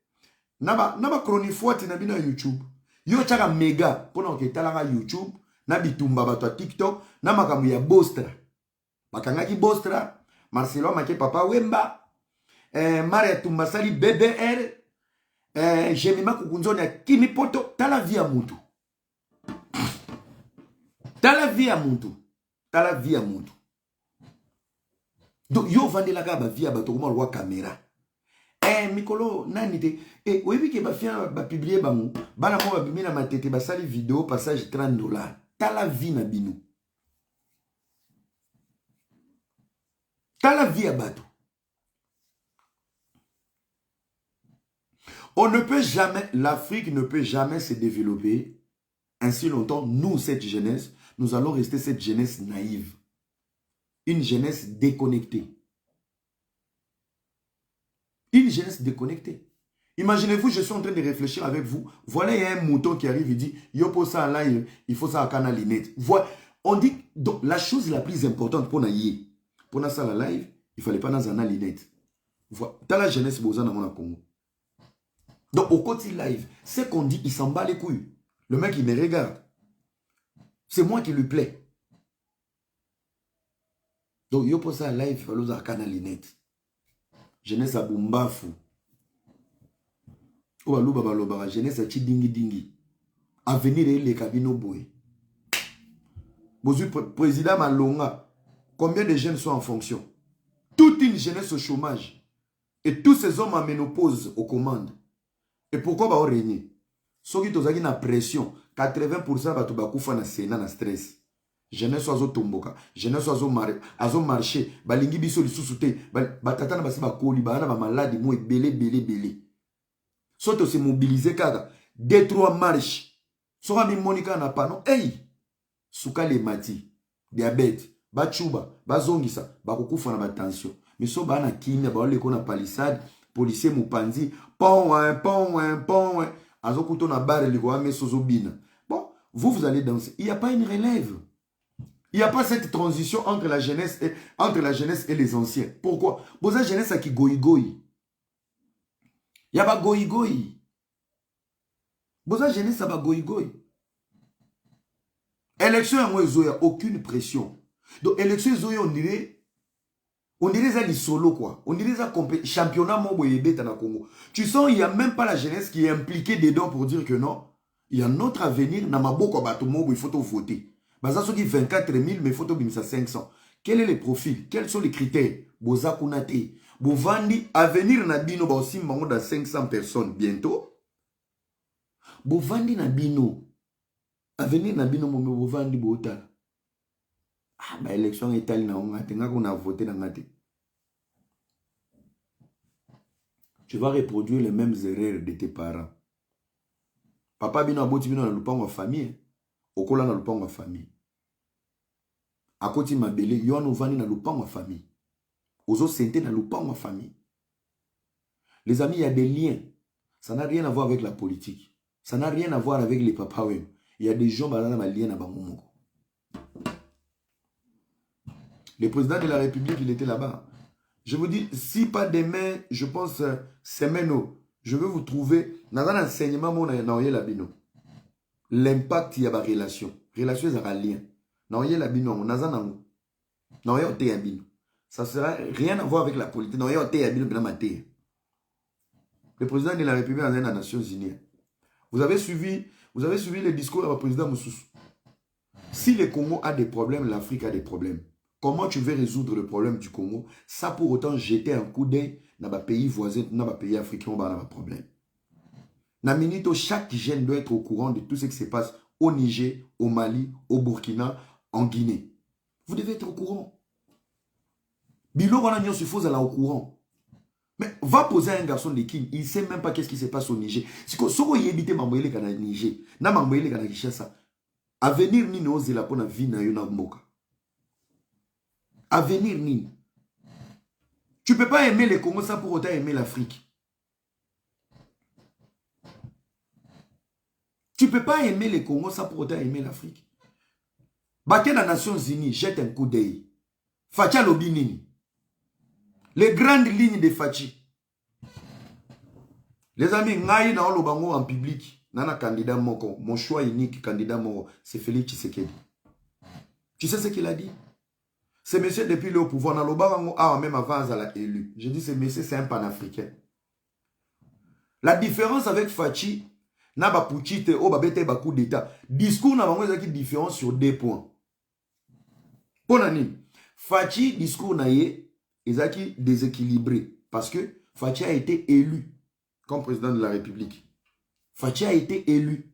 Naba chronifuati na bina YouTube. Yo chaka méga pona ke talaka YouTube. Na bitumba bato a TikTok. Na makamu ya Bostra. Makangaki Bostra. Marcelo make Papa Wemba. Maria Tumbasali BBR. Jemima Kukunzoni a Kimi Poto. Tala via mutu. Tala via mutu. Tala via mutu. Donc yo vande la gaba via bato kuma lwa caméra. Mikolo nanite. Oyebi ke ba fia ba publier ba mu. Bana mo ba bimina matete ba sali vidéo passage $30. Tala vie na binu. Tala vie à bateau. On ne peut jamais, l'Afrique ne peut jamais se développer ainsi longtemps. Nous, cette jeunesse, nous allons rester cette jeunesse naïve. Une jeunesse déconnectée. Une jeunesse déconnectée. Imaginez-vous, je suis en train de réfléchir avec vous. Voilà, il y a un mouton qui arrive, il dit, yo pour ça là, il faut ça à canal net. Voilà. On dit, donc la chose la plus importante pour naïe, pour ça la live, il fallait pas dans un net. Voilà. Dans la jeunesse, vous en avez Congo. Donc au côté live, ce qu'on dit, il s'en bat les couilles. Le mec, il me regarde. C'est moi qui lui plaît. Donc yo pour ça live, il fallait à canal net. Jeunesse à Bumbafu. Ou à Louba jeunesse à Chidingi Dingi. Avenir et les cabines boy. Président Malonga, combien de jeunes sont en fonction? Toute une jeunesse au chômage. Et tous ces hommes en ménopause aux commandes. Et pourquoi va régner? Ceux qui ont une pression, 80% va tout na sénat na stress. Jeunesse oiseau tomboka, jeunesse oiseau marché, balingi biso lisusuté, batatana basi bakoli, bana ba malade mo belé. Soto se mobiliser kaka, 2-3 marches. Sora mi monika na pano, hey! Soukale mati, diabète, bachuba, bazongisa, bakukufa na batension. Mais so bana kinya, ba oleko na palissade, policier mupanzi, pon. Azo kuto na barre liko ame sozo bina. Bon, vous allez danser. Il n'y a pas une relève. Il n'y a pas cette transition entre la jeunesse et les anciens. Pourquoi? Pour la jeunesse qui goï. Il n'y a pas goï. Pour la jeunesse, ça va goï. Élection, il n'y a aucune pression. Donc, élection, on dirait ça les solo quoi. On dirait ça championnat Moboyebe na Congo. Tu sens, il n'y a même pas la jeunesse qui est impliquée dedans pour dire que non, il y a notre avenir. Namaboko Batomo, il faut voter. Baza soki 24 000, mais il faut bimisa 500. Quel est le profil? Quels sont les critères? Boza Kunate. Bovandi, avenir Nabino, ba aussi mango dans 500 personnes bientôt. Bovandi Nabino. Avenir Nabino, Bovandi Bota. Ah, bah, élection est allée dans on a voté dans ngate. Tu vas reproduire les mêmes erreurs de tes parents. Papa bino aboti bino na lupango wa famille. Okola na lupango wa famille. Akoti mabele, yo no vani na lupango wa famille. Ozo sente na lupango wa famille. Les amis, il y a des liens. Ça n'a rien à voir avec la politique. Ça n'a rien à voir avec les papas web. Il y a des gens qui ont des liens à Bangomoko. Le président de la République, il était là-bas. Je vous dis, si pas demain, je pense, semaine, je vais vous trouver dans un enseignement, l'impact, il y a des relations. Relations, il y a lien. Ça sera rien à voir avec la politique. Le président de la République dans les Nations Unies. Vous avez suivi le discours du président Moussoussou. Si le Congo a des problèmes, l'Afrique a des problèmes. Comment tu veux résoudre le problème du Congo? Ça pour autant jeter un coup d'œil dans les pays voisins, dans les pays africains, on a un problème. Dans minute, chaque jeune doit être au courant de tout ce qui se passe au Niger, au Mali, au Burkina, en Guinée. Vous devez être au courant. Bilo Wanagnon se faut aller au courant. Mais va poser à un garçon de King, il ne sait même pas qu'est-ce qui se passe au Niger. Si vous évitez Mamboyele Kana Niger, na Mamboyele Kana Kishasa, avenir ni no zela pona vie na yo na mboka. Avenir ni. Tu ne peux pas aimer les Congo sans pour autant aimer l'Afrique. Tu ne peux pas aimer les Congo sans pour autant aimer l'Afrique. Baké dans les Nations Unies, jette un coup d'œil. Facha Lobinini. Les grandes lignes de Fachi. Les amis, Ngaï na Olobango en public. Nana candidat moko. Mon choix unique, candidat moko, c'est Félix Tshisekedi. Tu sais ce qu'il a dit? Ce monsieur, depuis le pouvoir, dans le même avant à la élu. Je dis, ce monsieur, c'est un panafricain. La différence avec Fachi, n'a pas pouchite, oh, babete, ba coup d'état. Discours n'a pas une différence sur 2 points. Pour l'année, Fachi, discours n'a été déséquilibré. Parce que Fachi a été élu comme président de la République. Fachi a été élu.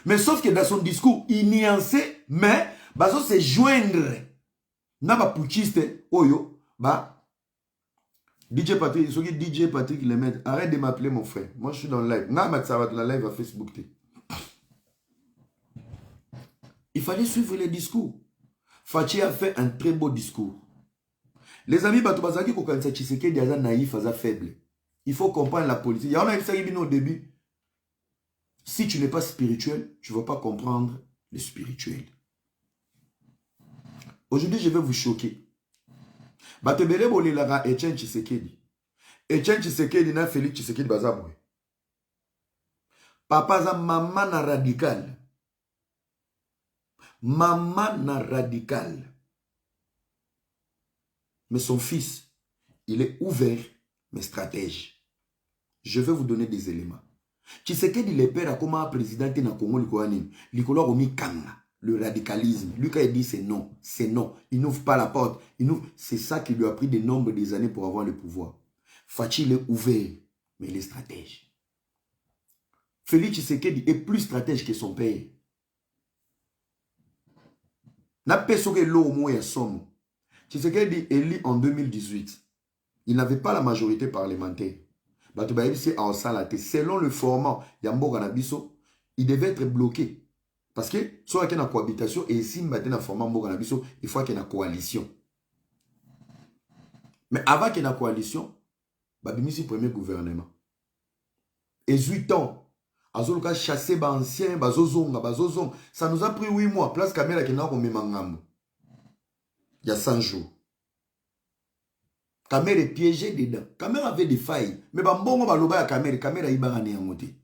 Mais sauf que dans son discours, il nuançait, mais, ça c'est joindre. Naba putschiste, oyo, DJ Patrick, DJ Patrick Lemaitre, arrête de m'appeler mon frère. Moi je suis dans le live. Naba ça va dans le live à Facebook. Il fallait suivre les discours. Fachi a fait un très beau discours. Les amis, Batobazaki Kokansa Tshisekedi est naïf, faible. Il faut comprendre la politique. Il y en a qui s'est au début. Si tu n'es pas spirituel, tu ne vas pas comprendre le spirituel. Aujourd'hui, je vais vous choquer. Batebele Bolelara Etienne Tshisekedi. Etienne Tshisekedi na Félix Tshisekedi Bazaboué. Papa za maman na radical. Maman na radical. Mais son fils, il est ouvert, mais stratège. Je vais vous donner des éléments. Tshisekedi le père a comment président na Congo Likoani. Likolo Romi Kanga. Le radicalisme. Lui, quand il dit c'est non, c'est non. Il n'ouvre pas la porte. C'est ça qui lui a pris des nombres des années pour avoir le pouvoir. Fachi, il est ouvert, mais il est stratège. Félix Tshisekedi est plus stratège que son père. N'a pas que l'eau au moins somme. Tshisekedi est élu en 2018. Il n'avait pas la majorité parlementaire. Selon le format Yambo Ganabiso, il devait être bloqué. Parce que, soit il y a une cohabitation, et si il y a un format Mboganabiso, il faut qu'il y ait une coalition. Mais avant qu'il y ait une coalition, il y a un premier gouvernement. Et 8 ans, Azoluka chassé les anciens, ça nous a pris 8 mois. Place caméra qui n'a pas mis. Il y a 100 jours. Caméra est piégée dedans. Caméra avait des failles. Mais la caméra est monté.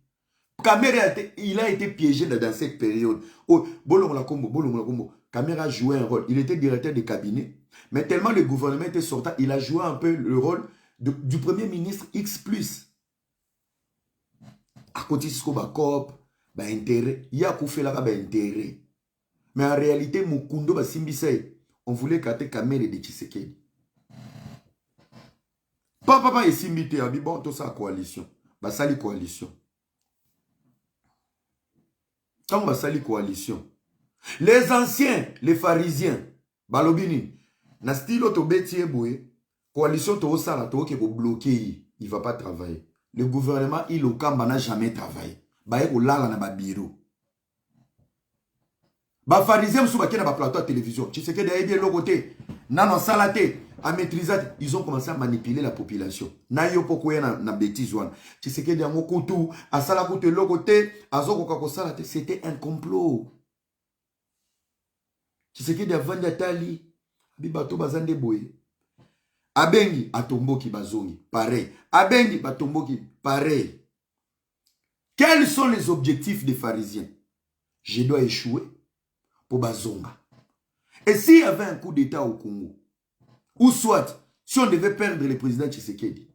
Caméra, il a été piégé dans cette période. Oh, bolong la combo. Camara jouait un rôle. Il était directeur de cabinet. Mais tellement le gouvernement était sortant, il a joué un peu le rôle du premier ministre X+. À côté de ce qu'on a intérêt. Il y a qu'on fait là intérêt. Mais en réalité, Mukundo, on voulait capter Kamere de Tshisekedi. Papa et Simbité, bon, tout ça coalition. Basali coalition. Quand basali coalition. Les anciens, les pharisiens, balobini, na style autobétié boué, coalition to sala to ke bloqué, il va pas travailler. Le gouvernement il au Kamba n'a jamais travaillé. Ba ko lala na ba bureau. Ba pharisiens sou ba kena ba plateau à télévision. Tu sais que derrière bien l'autre côté, nano salaté, à maîtriser, ils ont commencé à manipuler la population. Na yo poko na bêtise wana. Tu sais que derrière kutu, à sala côté l'autre côté, à zoko kako salaté, c'était un complot. Tu sais que derrière Vandatali, bibato bazande boye. Abengi atomboki bazongi, pareil. Abengi batomboki, pareil. Quels sont les objectifs des pharisiens? Je dois échouer pour bazonga. Et s'il y avait un coup d'État au Congo, ou soit, si on devait perdre le président Tshisekedi,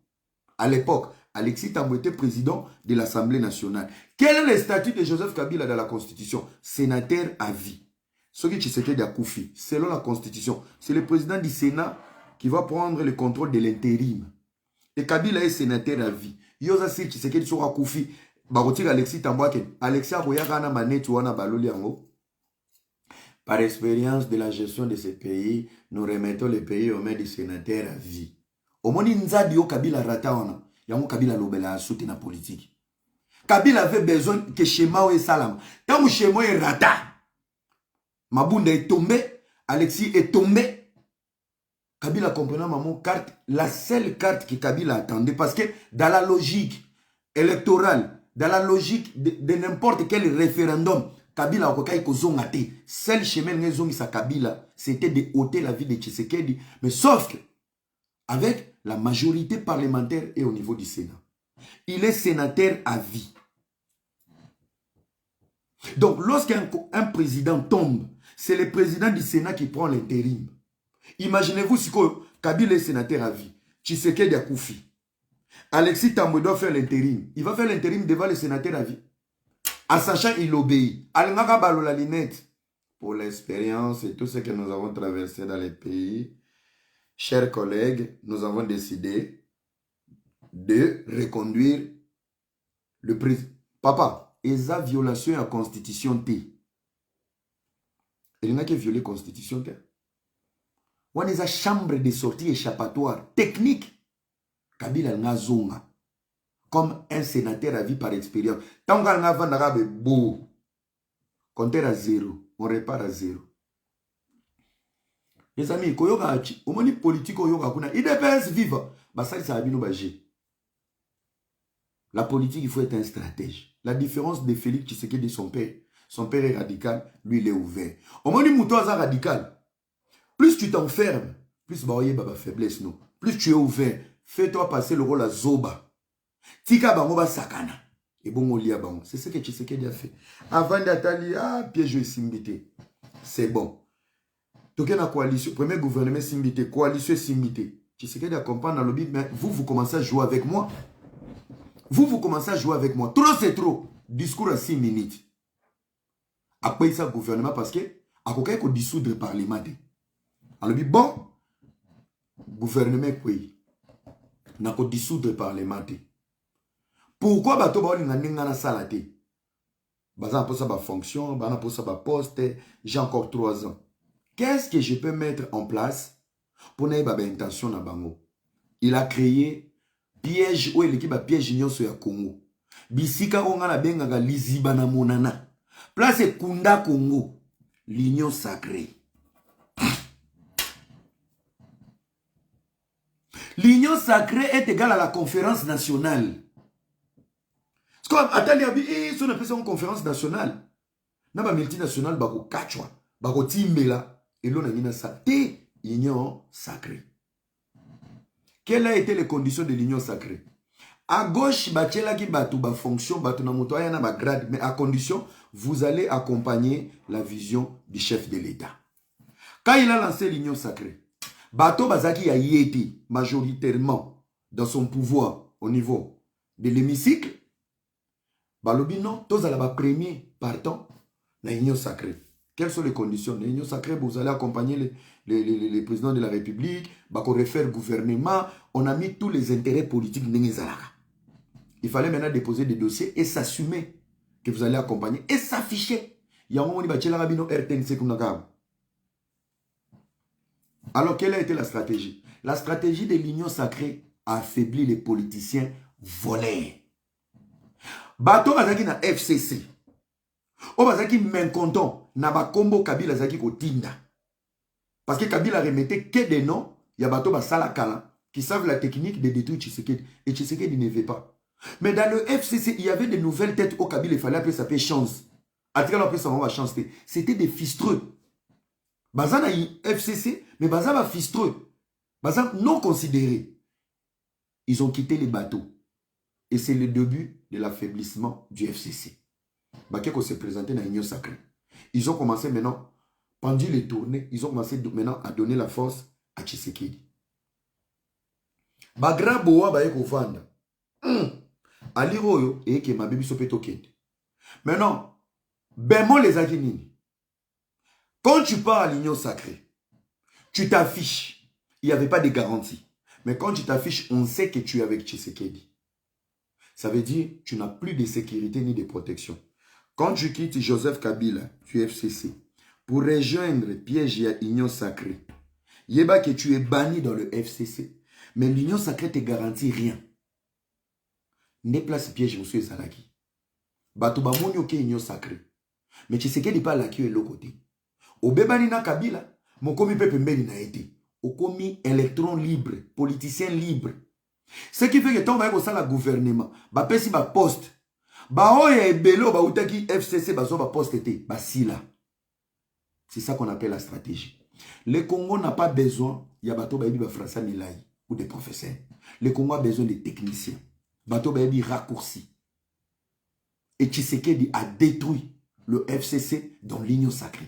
à l'époque, Alexis Tambou était président de l'Assemblée nationale. Quel est le statut de Joseph Kabila dans la Constitution? Sénateur à vie. Ce qui Tshisekedi a Koufi, selon la Constitution, c'est le président du Sénat qui va prendre le contrôle de l'intérim. Et Kabila est sénateur à vie. Yosa si Tshisekedi sera Koufi, barotir Alexis Tambou, Alexis Aroyagana Manetu wana baloli ango. Par expérience de la gestion de ce pays, nous remettons le pays aux mains des sénateurs à vie. Au monde Nzadi yo Kabila rata wana, yango Kabila lobela soute na politique. Kabila avait besoin que schéma ou salam. Tant que schéma est rata, Mabunda est tombé, Alexis est tombé. Kabila comprenant maman carte, la seule carte que Kabila attendait, parce que dans la logique électorale, dans la logique de n'importe quel référendum, Kabila okokai kozongate. Seul chemin ngezongi sa Kabila, c'était de ôter la vie de Tshisekedi, mais sauf que avec la majorité parlementaire et au niveau du Sénat, il est sénateur à vie. Donc lorsqu'un président tombe, c'est le président du Sénat qui prend l'intérim. Imaginez-vous si Kabila est sénateur à vie, Tshisekedi a Koufi, Alexis Tambou doit faire l'intérim. Il va faire l'intérim devant le sénateur à vie. En sachant il obéit. Alingaka balo la linette. Pour l'expérience et tout ce que nous avons traversé dans les pays, chers collègues, nous avons décidé de reconduire le président. Papa, esa violation à la constitution T. Il n'y a que violer la constitution T. On a une chambre de sortie échappatoire technique. Kabila Ngazonga. Comme un sénateur à vie par expérience. Tant qu'on a un beau, compter à zéro, on répare à zéro. Les amis, au moins politique, il dépêche vivre. La politique, il faut être un stratège. La différence de Félix Tshisekedi de son père est radical, lui il est ouvert. Au moins, il est radical. Plus tu t'enfermes, plus tu as faiblesse. Non. Plus tu es ouvert, fais-toi passer le rôle à Zoba. Tika bango ba sakana. Et bon lia bango. C'est ce que Tshisekedi a fait. Avant d'atali, piège et simbité. C'est bon. Toké na coalition, premier gouvernement simbité, coalition simbité. Tshisekedi accompagne dans le lobby, mais vous commencez à jouer avec moi. Vous commencez à jouer avec moi. Trop c'est trop. Discours à 6 minutes. Après ça, gouvernement, parce que, à quoi qu'on dissoudre le parlement. Alors, bon, gouvernement, oui. N'a qu'on dissoudre le parlement. Pourquoi bato ba olinga ninga na salate? Baza pour ça ba fonction, bana pour ça ba poste, j'ai encore 3 ans. Qu'est-ce que je peux mettre en place pour n'aie pas d'intention na bango? Il a créé piège ou l'équipe a piège nyonso ya Congo. Bisika onga na benga ga liziba na monana. Place Kunda Congo, l'union sacrée. L'union sacrée est égale à la conférence nationale. Comme Atali a dit, si on appelle ça une conférence nationale, na ba multinationale bako kachwa, bako timbela, et l'on a mis ça, t'es l'union sacrée. Quelles ont été les conditions de l'union sacrée? À gauche, bachela ki batu ba fonction, batu na motoya na ba grade, mais à condition, vous allez accompagner la vision du chef de l'État. Quand il a lancé l'Union sacrée, Bato Bazaki a y été majoritairement dans son pouvoir au niveau de l'hémicycle. Balobi non, tous à la premier partant dans l'Union sacrée. Quelles sont les conditions? L'Union sacrée, vous allez accompagner les présidents de la République, vous refaire le gouvernement. On a mis tous les intérêts politiques. Il fallait maintenant déposer des dossiers et s'assumer que vous allez accompagner et s'afficher. Alors, quelle a été la stratégie? La stratégie de l'Union sacrée a affaibli les politiciens voleurs. Bato Bazaki na FCC. O Bazaki menkonton na bakombo Kabila Zaki Kotinda. Parce que Kabila remettait que des noms, il y a Bato Basala Kala, qui savent la technique de détruire Tshisekedi. Et Tshisekedi ne veut pas. Mais dans le FCC, il y avait de nouvelles têtes au Kabila, il fallait appeler ça chance. Après, on appelait ça chance. C'était des fistreux. Bazan a FCC, mais Bazan va fistreux. Bazan non considéré. Ils ont quitté les bateaux. Et c'est le début de l'affaiblissement du FCC. Bakeko s'est présenté dans l'Union sacrée. Ils ont commencé maintenant, pendant les tournées, ils ont commencé maintenant à donner la force à Tshisekedi. Bagra Boa Bayeko Fanda. Ali Royo et que ma baby sopeto kende. Maintenant, bémol les akinini. Quand tu pars à l'Union sacrée, tu t'affiches. Il n'y avait pas de garantie. Mais quand tu t'affiches, on sait que tu es avec Tshisekedi. Ça veut dire que tu n'as plus de sécurité ni de protection. Quand tu quittes Joseph Kabila du FCC pour rejoindre piège à l'Union sacrée, yeba que tu es banni dans le FCC, mais l'Union sacrée ne te garantit rien. Ne place piège monsieur Zalaki. Bato bamoni oke Union sacrée. Mais Tshisekedi pas la qui est l'autre côté. Au bebani na Kabila, mon komi pepe mbeli na été. Au komi électron libre, politicien libre. Ce qui fait que ton va au gouvernement, ba pesi ba poste. Ba oye ebelo ba utaki FCC ba zo ba poste été, ba sila. C'est ça qu'on appelle la stratégie. Le Congo n'a pas besoin, il y a bato ba yebi ba François Milai ou des professeurs. Le Congo a besoin des techniciens. Bato ba yebi raccourci. Et Tshisekedi a détruit le FCC dans l'Union sacrée.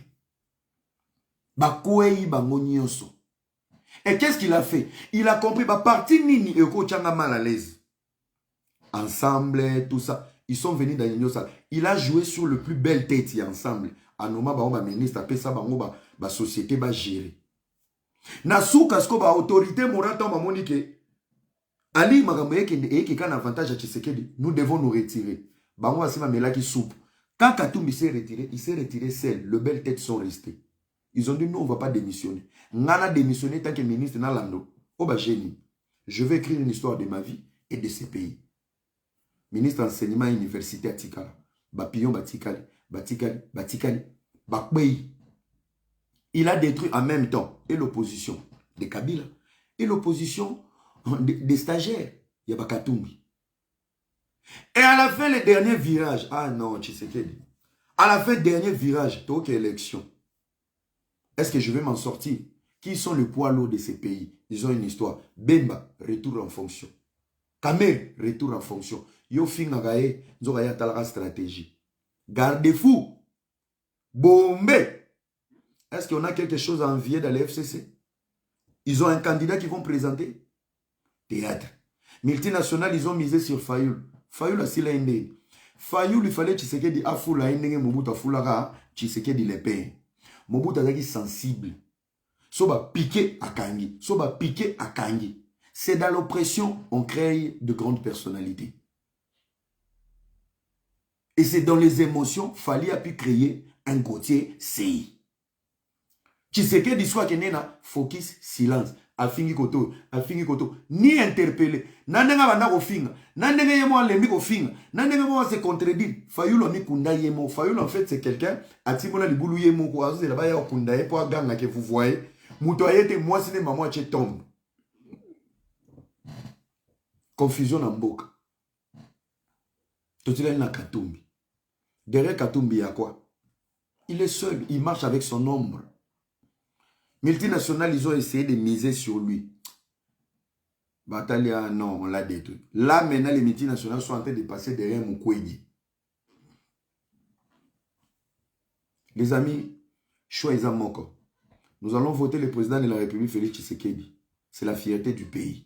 Ba kouei ba ngonyoso. Et qu'est-ce qu'il a fait? Il a compris, bah, parti nini et Kochanga mal à l'aise. Ensemble, tout ça. Ils sont venus dans l'Union sacrée. Il a joué sur le plus belle tête ensemble. Anoma, bah, ministre, après ça, bah, société, bah, gérer. Nassou, kasko, bah, autorité, morata, bah, monique. Ali, magamboye, qui a un avantage à Tshisekedi, nous devons nous retirer. Bah, moi, c'est ma mela qui soupe. Quand Katoumbi s'est retiré, il s'est retiré seul. Les belles têtes sont restées. Ils ont dit, nous, on ne va pas démissionner. Nana démissionné tant que ministre Nalando. Oh, bah, génie. Je vais écrire une histoire de ma vie et de ces pays. Ministre enseignement à l'université à Tikala. Bapillon, Batikali. Batikali. Batikali. Bakbei. Il a détruit en même temps et l'opposition de Kabila et l'opposition des stagiaires. Il y a Bakatumbi. Et à la fin, le dernier virage. Ah non, Tshisekedi. À la fin, dernier virage. Donc, élection. Est-ce que je vais m'en sortir? Qui sont les poids lourds de ces pays? Ils ont une histoire. Bemba, retour en fonction. Kamer, retour en fonction. Yo Fingagaye, Nzogaya Talara stratégie. Garde-fou. Bombé. Est-ce qu'on a quelque chose à envier dans les FCC? Ils ont un candidat qui vont présenter. Théâtre. Multinational, ils ont misé sur Fayoul. Fayoul a si l'indé. Fayoul, il fallait Tshisekedi Afoula, Indé, Mobutu Afoulaga, Tshisekedi les paye. Mobutu est sensible. Soba piqué à Kangi. Soba piqué à Kangi. C'est dans l'oppression on crée de grandes personnalités. Et c'est dans les émotions Fali a pu créer un Gauthier CI. Tshisekedi soit que nena focus silence. Afingi koto, ni interpellé. Nandenga banda ko finga. Nandenga yemo alembi ko finga. Nandenga mo se contredire. Fayulu mi kunda yemo. Fayulu en fait c'est quelqu'un atimola libulu yemo ko azu la ba ya kunda ye po aganga que vous voyez. Muto ayete moi sine maman che tombe. Confusion na mboka. Totila na Katumbi. Derrière Katumbi, il y a quoi? Il est seul, il marche avec son ombre. Multinationales, ils ont essayé de miser sur lui. Batalia, non, on l'a détruit. Là, maintenant, les multinationales sont en train de passer derrière Mukwege. Les amis, choisissez Moko. Nous allons voter le président de la République, Félix Tshisekedi. C'est la fierté du pays.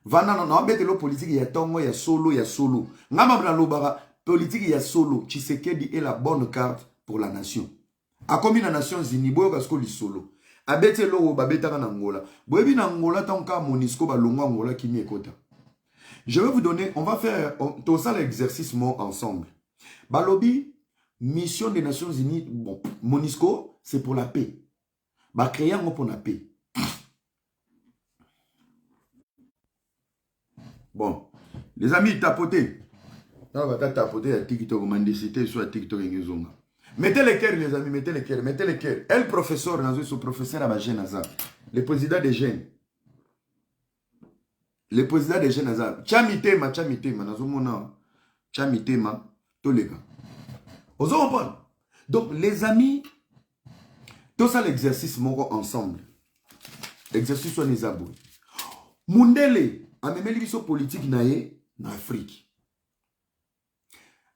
Vana non embête le politique, il y a tongo, il y a solo, il y a solo. Ngama lobara politique, il y a solo. Tshisekedi est la bonne carte pour la nation. A combien de Nations Unies, boyo kasko li solo. Abete lo babeta na Angola. Boyebi na Angola tanka Monisco ba longa Angola kimi ekota. Je vais vous donner, on va faire tout ça l'exercice ensemble. Balobi, mission des Nations Unies, bon, Monisco, c'est pour la paix. Bah créer un mot pour la paix. Bon, les amis, tapotez. Non, on va tapoter à TikTok, mandicité sur TikTok et Ngizonga. Mettez les cœurs, les amis, mettez les cœurs, mettez les cœurs. Elle, professeur, ce professeur à ma jeune Azar. Le président des jeunes. Le président des jeunes Azar. Chamitema, Nazomona. Chamitema, tous les gars. Vous comprenez? Donc, les amis, tout ça, l'exercice, ensemble. L'exercice, on les abouts. Mundele, a même l'émission politique naé, en Afrique.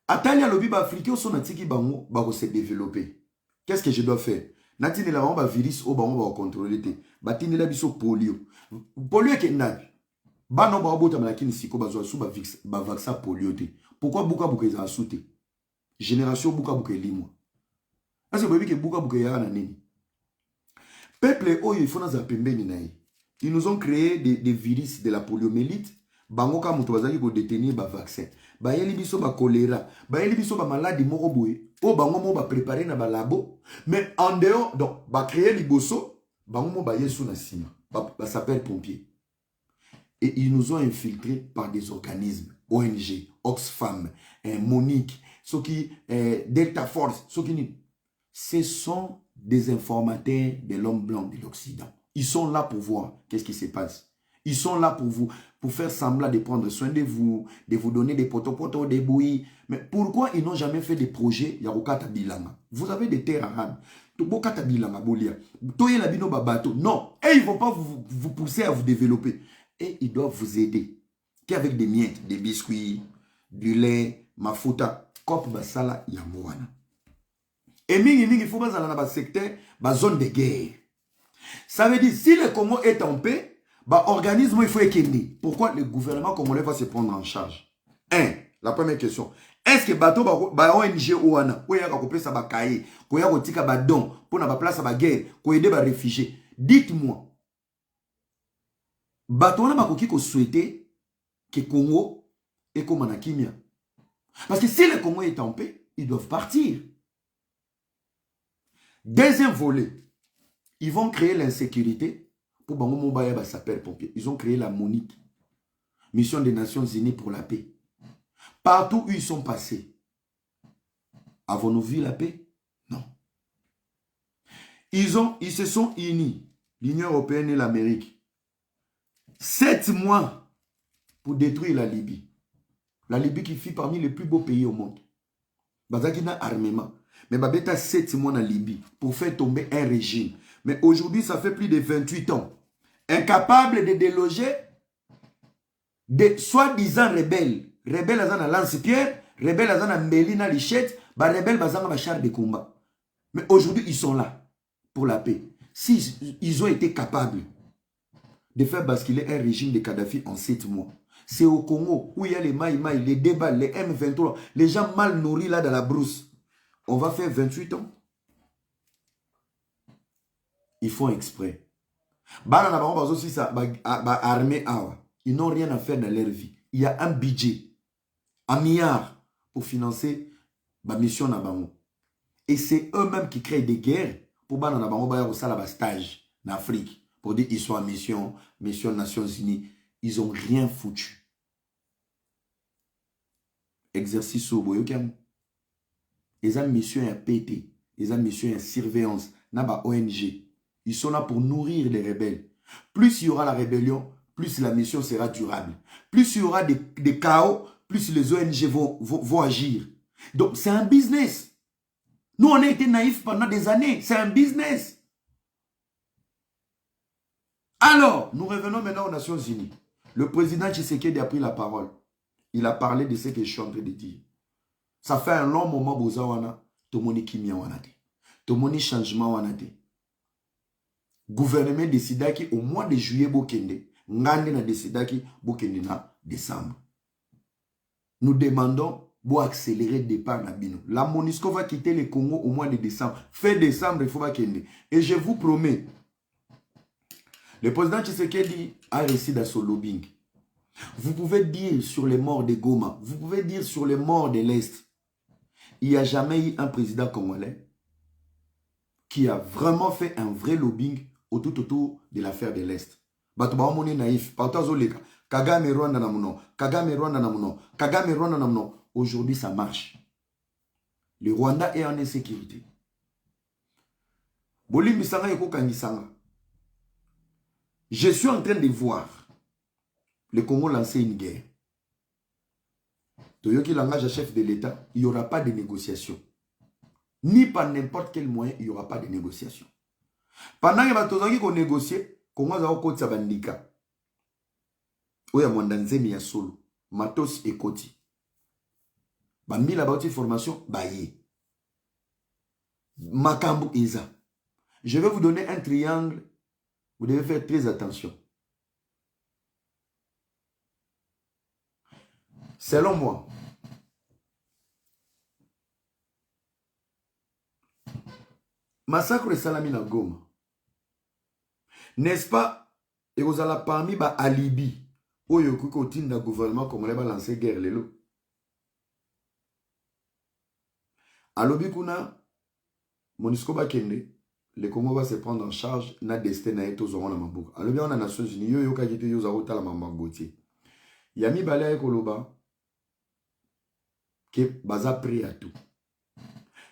Atali alobi ba africain son atiki bango ba se développer. Qu'est-ce que je dois faire? Natine la ba virus o bango ba contrôler te. Batine la biso polio. Polio ke nabi. Ba no ba bota malakini siko ba zo su ba vaccin polio te. Pourquoi buka buka za souté? Génération buka buka limwa. Parce que bobi ke buka buka ya na nini? Peuple oyo il faut na za pembeni na. Ils nous ont créé des virus de la poliomyélite. Bango ka muto bazaki ko détenir ba vaccin. Ba yeli biso ba choléra, ba yeli biso ba maladie moko boye. O bango mo ba préparer na ba labo, mais en dehors donc ba créer liboso, bango mo ba yesu na sima. Ba s'appelle pompier. Et ils nous ont infiltrés par des organismes, ONG, Oxfam, Monique, ceux qui Delta Force, ceux qui ce sont des informateurs de l'homme blanc de l'Occident. Ils sont là pour voir qu'est-ce qui se passe. Ils sont là pour vous, pour faire semblant de prendre soin de vous donner des potos, des bouillies. Mais pourquoi ils n'ont jamais fait des projets Yarukata Bilanga? Vous avez des terres arabes. Tobokata Bilanga Bolia. Toye la bino babato. Non. Et ils ne vont pas vous pousser à vous développer. Et ils doivent vous aider. Qu'avec des miettes, des biscuits, du lait, mafuta, kop basala yamouana. Et il faut pas aller dans le secteur, la zone de guerre. Ça veut dire, si le Congo est en paix, bah, organisme, il faut équilibrer. Pourquoi le gouvernement congolais va se prendre en charge? La première question. Est-ce que bateau ba ONG ouana, ou y'a coupé ça ba cahier, ou y'a tika ba don, pour na ba place à ba guerre, pour aider ba réfugiés? Dites-moi. Bateau na ba koki ko souhaiter que Congo est comme en Kimia. Parce que si le Congo est en paix, ils doivent partir. Deuxième volet, ils vont créer l'insécurité. Pour Bango Mobaya ba sapeur-pompier. Ils ont créé la Monique, mission des Nations Unies pour la paix. Partout où ils sont passés, avons-nous vu la paix? Non. Ils se sont unis, l'Union européenne et l'Amérique, 7 mois pour détruire la Libye. La Libye qui fut parmi les plus beaux pays au monde. Bazakina armement. Mais Babeta 7 mois en Libye pour faire tomber un régime. Mais aujourd'hui, ça fait plus de 28 ans. Incapable de déloger des soi-disant rebelles. Rebelles à lance-pierre, rebelles à Mbelina Lichette, rebelles à char de combat. Mais aujourd'hui, ils sont là pour la paix. S'ils ont été capables de faire basculer un régime de Kadhafi en 7 mois, c'est au Congo où il y a les Maï-Maï, les débats, les M23, les gens mal nourris là dans la brousse. On va faire 28 ans. Ils font exprès. Ils n'ont rien à faire dans leur vie. Il y a un budget, 1 milliard pour financer la mission Nabango. Et c'est eux-mêmes qui créent des guerres pour faire stage en Afrique. Pour dire qu'ils sont en mission Nations Unies. Ils n'ont rien foutu. Exercice au Boyokam. Ils ont mission à PT. Ils ont mission à surveillance. Naba ONG. Ils sont là pour nourrir les rebelles. Plus il y aura la rébellion, plus la mission sera durable. Plus il y aura des chaos, plus les ONG vont agir. Donc c'est un business. Nous, on a été naïfs pendant des années. C'est un business. Alors, nous revenons maintenant aux Nations Unies. Le président Tshisekedi a pris la parole. Il a parlé de ce que je suis en train de dire. Ça fait un long moment, Bozawana, Tomoni Kimia Wanate. Tomoni changement Wanate. gouvernement décidaki au mois de juillet bokende, ngande na décidaki bokende na décembre. Nous demandons pour accélérer le départ Nabino. La MONUSCO va quitter le Congo au mois de décembre. Fin décembre, il faut kende. Et je vous promets, le président Tshisekedi a réussi dans son lobbying. Vous pouvez dire sur les morts de Goma, vous pouvez dire sur les morts de l'Est. Il n'y a jamais eu un président congolais qui a vraiment fait un vrai lobbying autour de l'affaire de l'Est. Batouba Omone naïf, Pautazoleka, Kagame Rwanda namuno, Kagame Rwanda namuno, Kagame Rwanda namuno. Aujourd'hui, ça marche. Le Rwanda est en insécurité. Bolimbi Sanga Yoko Kangisanga. Je suis en train de voir le Congo lancer une guerre. Toyoki langage à chef de l'État, il n'y aura pas de négociation. Ni par n'importe quel moyen, il n'y aura pas de négociation. Pendant que vous négociez, Congo a okoti sabandika. Oya mwandanzemi ya solo. Matos et Koti. Bambi la bauti formation, baye. Makambu Isa. Je vais vous donner un triangle. Vous devez faire très attention. Selon moi, massacre Salami na Goma. N'est-ce pas? Et vous allez parmi ba alibi. Oyo kuko tinda gouvernement congolais va lancer guerre lelo. Alobi kuna MONUSCO ba kende. Le Congo va se prendre en charge na destin na eto zongo na mabuka. Alobi on a Nations Unies yo yo kajite yo za ota la mamangoti. Yami balaya koloba que baza prêt à tout.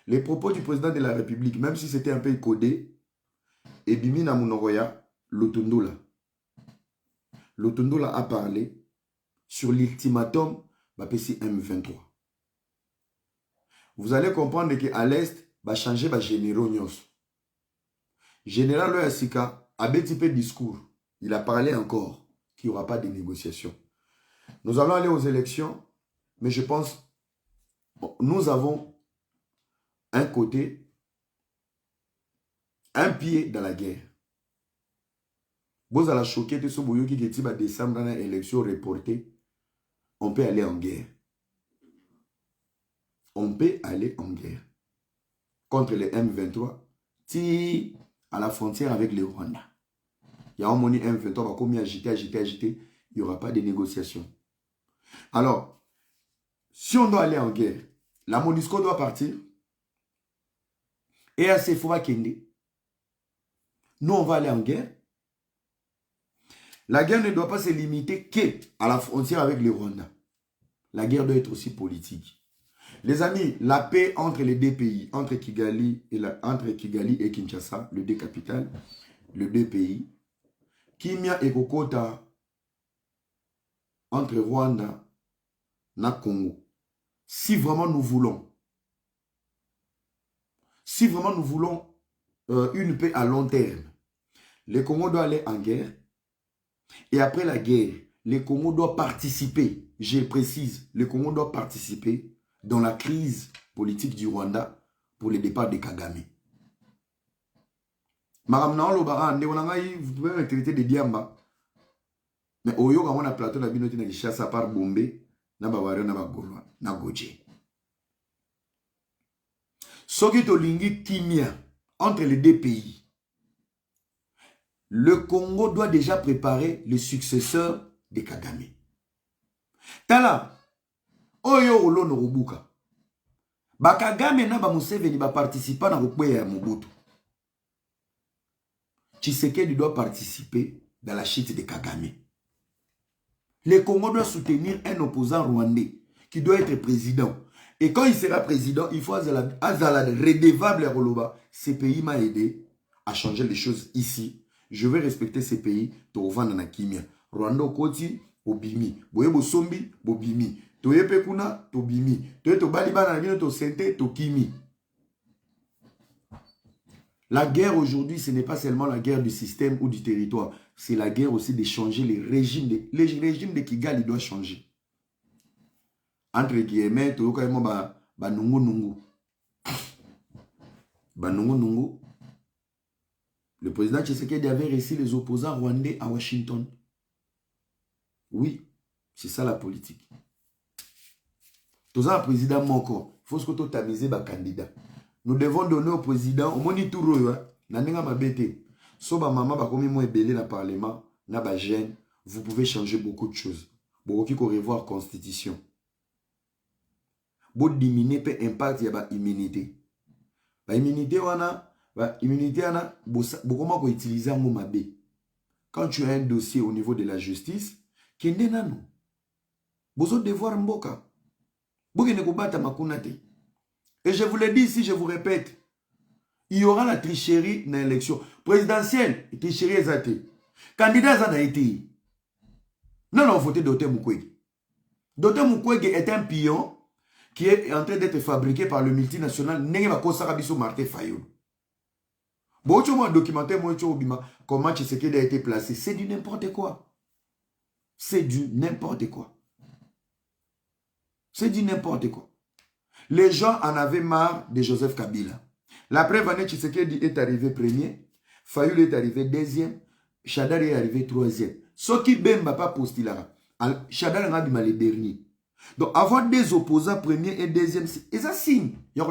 Les propos du président de la République, même si c'était un peu codé, et Bimi na Munoroya, Lutundula. Lutundula a parlé sur l'ultimatum Bapesi M23. Vous allez comprendre qu'à l'Est, va changer va généraux Nyos. Général Loyasika a bétipé discours. Il a parlé encore qu'il n'y aura pas de négociation. Nous allons aller aux élections, mais je pense nous avons un côté, un pied dans la guerre. Vous allez choquer de ce boulot qui est à décembre dans l'élection reportée. On peut aller en guerre. On peut aller en guerre contre les M23 si à la frontière avec le Rwanda. Il y a un moment M23 va comme agiter, il n'y aura pas de négociation. Alors, si on doit aller en guerre, la MONUSCO doit partir. Et assez faut kende. Nous, on va aller en guerre. La guerre ne doit pas se limiter qu'à la frontière avec le Rwanda. La guerre doit être aussi politique. Les amis, la paix entre les deux pays, entre Kigali et Kinshasa, les deux capitales, les deux pays, Kimia et Kokota, entre Rwanda et Congo. Si vraiment nous voulons une paix à long terme, le Congo doit aller en guerre. Et après la guerre, le Congo doit participer, je précise, le Congo doit participer dans la crise politique du Rwanda pour le départ de Kagame. Vous pouvez me traiter de Diamba. Mais au Yoga, on a plateau na binoti na Kishasa par Bombe, na Bawario, na Bagolwa, na Goje. Soki tolingi kimia entre les deux pays. Le Congo doit déjà préparer le successeur de Kagame. Tala, Oyo Olono Rubuka. Ba Kagame na ba Museveni ba participer na rukwe ya Mobutu. Tshisekedi doit participer dans la chute de Kagame. Le Congo doit soutenir un opposant rwandais qui doit être président. Et quand il sera président, il faut Azala redevable Roloba. Ce pays m'a aidé à changer les choses ici. Je vais respecter ces pays. Torovanda na Kimia. Rwanda Koti, Obimi. Boyebo Sombi, Bobimi. Toyepe Kuna, Tobimi. Toyeto Balibana, to Sente, Tokimi. La guerre aujourd'hui, ce n'est pas seulement la guerre du système ou du territoire. C'est la guerre aussi de changer les régimes. Les régimes de Kigali doivent changer. Entre guillemets, tu as ba nungu nungu. Ba nungu nungu. Le président Tshisekedi avait reçu les opposants rwandais à Washington. Oui, c'est ça la politique. Tous un président Moko, il faut que tu tamises les candidats. Nous devons donner au président, au monitour, nanenga mabete. So ba maman ba komi mo ebele na parlement, na ba jeune, vous pouvez changer beaucoup de choses. Beaucoup qui revoir constitution. Bo diminuer peut impact ya ba immunité. Ba immunité wana, beaucoup ko utiliser mo mabe. Quand tu as un dossier au niveau de la justice, kende nanu. Bozo devoir mboka. Boke ne kobata makunate. Et je vous le dis ici, je vous répète, il y aura la tricherie dans l'élection présidentielle. Tricherie exatée. Candidat ça n'a été. Non, non, voté Dr Mukwege. Dr Mukwege est un pion qui est en train d'être fabriqué par le multinational Nengeba Kosarabiso Martin Fayou. Bon, tu vois un documentaire, moi, tu vois comment Tshisekedi a été placé. C'est du n'importe quoi. C'est du n'importe quoi. C'est du n'importe quoi. Les gens en avaient marre de Joseph Kabila. La preuve année, Tshisekedi est arrivé premier, Fayoul est arrivé deuxième, Chadar est arrivé troisième. Ce qui ne va pas postuler, Chadar n'a pas les derniers. Donc, avoir des opposants premier et deuxième, c'est ça signe. Il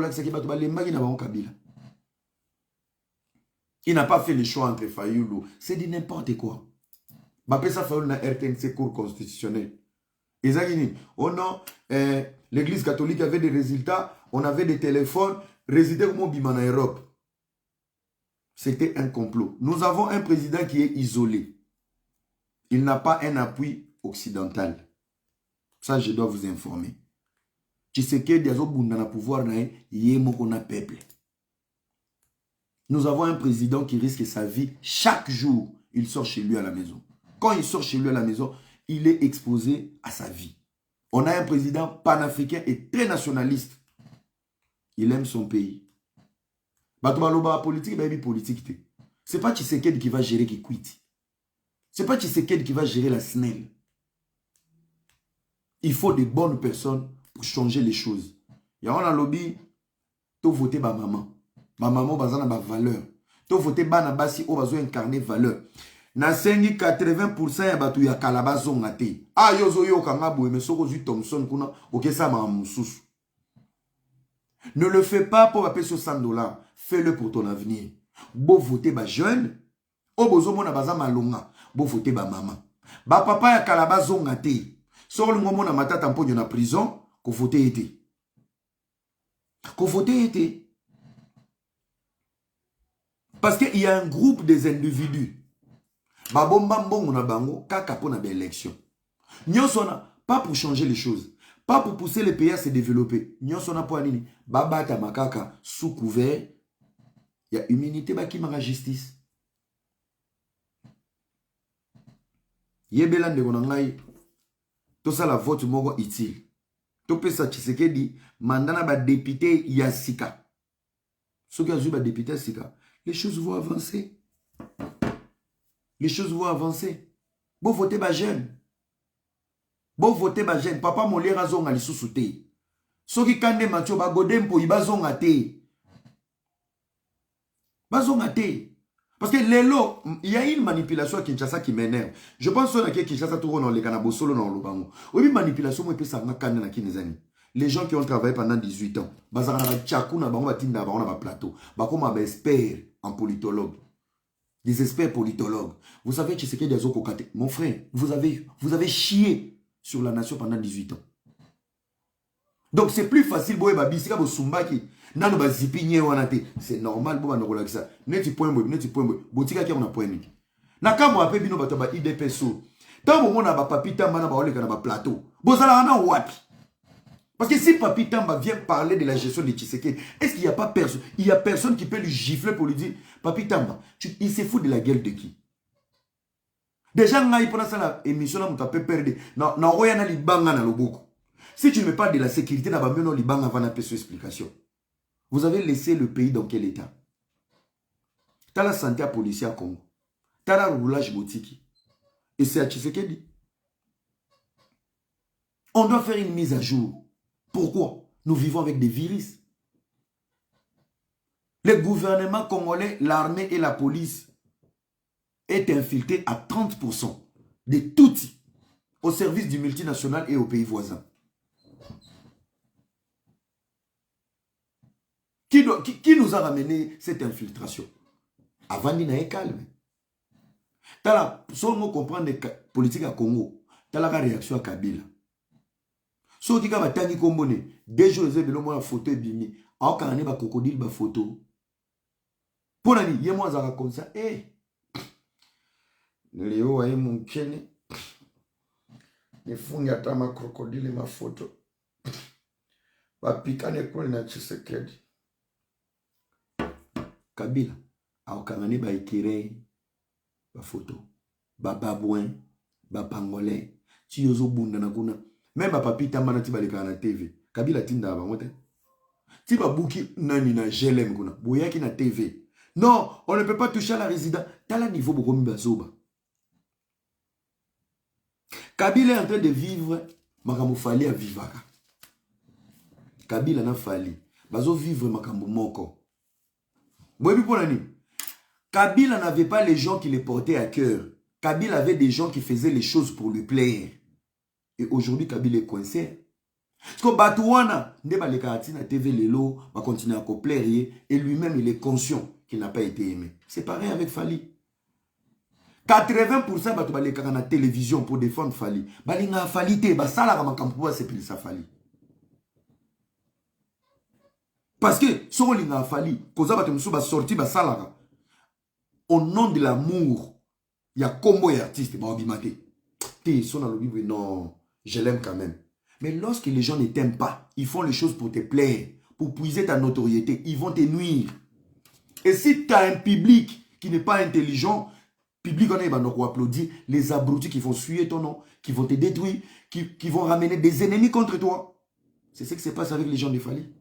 n'a pas fait le choix entre Fayoul. C'est dit n'importe quoi. Ça Fayoul na RTNC cour constitutionnel. Oh non, l'église catholique avait des résultats, on avait des téléphones, résidait comme Bima en Europe. C'était un complot. Nous avons un président qui est isolé. Il n'a pas un appui occidental. Ça, je dois vous informer. Tshisekedi a un pouvoir, il a peuple. Nous avons un président qui risque sa vie chaque jour. Il sort chez lui à la maison. Quand il sort chez lui à la maison, il est exposé à sa vie. On a un président panafricain et très nationaliste. Il aime son pays. Politique. Ce n'est pas Tshisekedi qui va gérer qui quitte. Ce n'est pas Tshisekedi qui va gérer la SNEL. Il faut des bonnes personnes pour changer les choses. Il y a un lobby, tu votes ma maman. Ma maman a ma valeur. Tu votes ma basi, on va incarner valeur. Na 80% ya batu ya kalabazo ngate. Ah yozo yo kangabo mais soko zu Thompson kuna okesa ma mususu. Ne le fais pas pour payer $100. Fais-le pour ton avenir. Bo voter ba jeune, o bozo mona baza malonga, bo voter ba maman. Ba papa ya kalabazo ngate. Soko ngomo na matata mponyo na prison, ko voter été. Ko voter été. Parce qu'il y a un groupe des individus. Babomba mbongo na bango kaka po na l'élection. Nyonsona pas pour changer les choses, pas pour pousser les pays à se développer. Nyonsona po anini babata makaka sous couvert il y a immunité ba ki manga justice. Yebela ndeko na ngai to sala vote moko utile. To pesa Tshisekedi mandana ba député ya sika. Ceux qui ont ba député sika, les choses vont avancer. Les choses vont avancer. Bon voter ba jeune. Bon voter ba jeune. Papa molera zonga li susute. Soki kande macho ba godempo ibazonga te. Bazonga te. Parce que lelo, il y a une manipulation à Kinshasa qui m'énerve. Je pense que Kinshasa tout dans les canabos solo dans le bango. Oui, manipulation moi peut ça ngakane na kinezani. Les gens qui ont travaillé pendant 18 ans, bazana ba tchakou na bango batinda ba on ba plateau. Ba koma ba expert en politologue. Des experts politologues. Vous savez, Tshisekedi Azoko Kate. Mon frère, vous avez chié sur la nation pendant 18 ans. Donc c'est plus facile. C'est normal. Neti point. Botika ki on a point. Nakamo ape bino bato ba IDPSO. Tant on a ba papi tamba na ba oleka na ba plateau. Bozala na wapi. Parce que si Papi Tamba vient parler de la gestion de Tshisekedi, est-ce qu'il n'y a pas personne? Il n'y a personne qui peut lui gifler pour lui dire, Papi Tamba, il se fout de la gueule de qui? Déjà, pendant ça, l'émission, on peut perdre. Si tu ne mets pas de la sécurité, explication. Vous avez laissé le pays dans quel état? Tu as la santé à policier à Congo. Tu as le roulage boutique. Et c'est à Tshisekedi. On doit faire une mise à jour. Pourquoi? Nous vivons avec des virus. Le gouvernement congolais, l'armée et la police est infiltré à 30% de tout au service du multinational et aux pays voisins. Qui nous a ramené cette infiltration? Avant d'y aller calme. Tala, si on comprend les politiques à Congo, tala la réaction à Kabila. Si on dit que Tangi Kombone, des jours, ils ont une photo bimi, alors qu'on a un crocodile, une photo. Pour l'année, il y a moi comme ça, Léo a mon kene, ne funga ta ma crocodile ma photo. Ba pikane kule na Tshisekedi. Kabila, alors qu'on a un ikire, ba photo, ba babouin, ba pangolais, ti yozo bunda na kuna. Même ba papi tamana ti baleka na TV. Kabila tinda ba mote. Ti ba buki nani na GLM kuna. Boyaki na TV. Non, on ne peut pas toucher à la résidence. Tala niveau beaucoup bazoba. Kabila est en train de vivre makambo fali a vivaka. Kabila na fali. Bazo vivre makambo moko. Boyebi pour nani. Kabila n'avait pas les gens qui les portaient à cœur. Kabila avait des gens qui faisaient les choses pour lui plaire. Et aujourd'hui, Kabila est coincé. Parce que Batouana, na TV Lelo, va continuer à plaire et lui-même, il est conscient qu'il n'a pas été aimé. C'est pareil avec Fali. 80% Batoubaleka na télévision pour défendre Fali. Balinga Fali te, basala kama kampuwa sepili sa Fali. Parce que, si on linga Fali, koza batemusu ba sorti basala au nom de l'amour, il y a combo et artiste, bah obimate. T'es son dans le Bible, non, je l'aime quand même. Mais lorsque les gens ne t'aiment pas, ils font les choses pour te plaire, pour puiser ta notoriété, ils vont te nuire. Et si tu as un public qui n'est pas intelligent, public on va applaudir, les abrutis qui vont suer ton nom, qui vont te détruire, qui vont ramener des ennemis contre toi. C'est ce qui se passe avec les gens de Fali.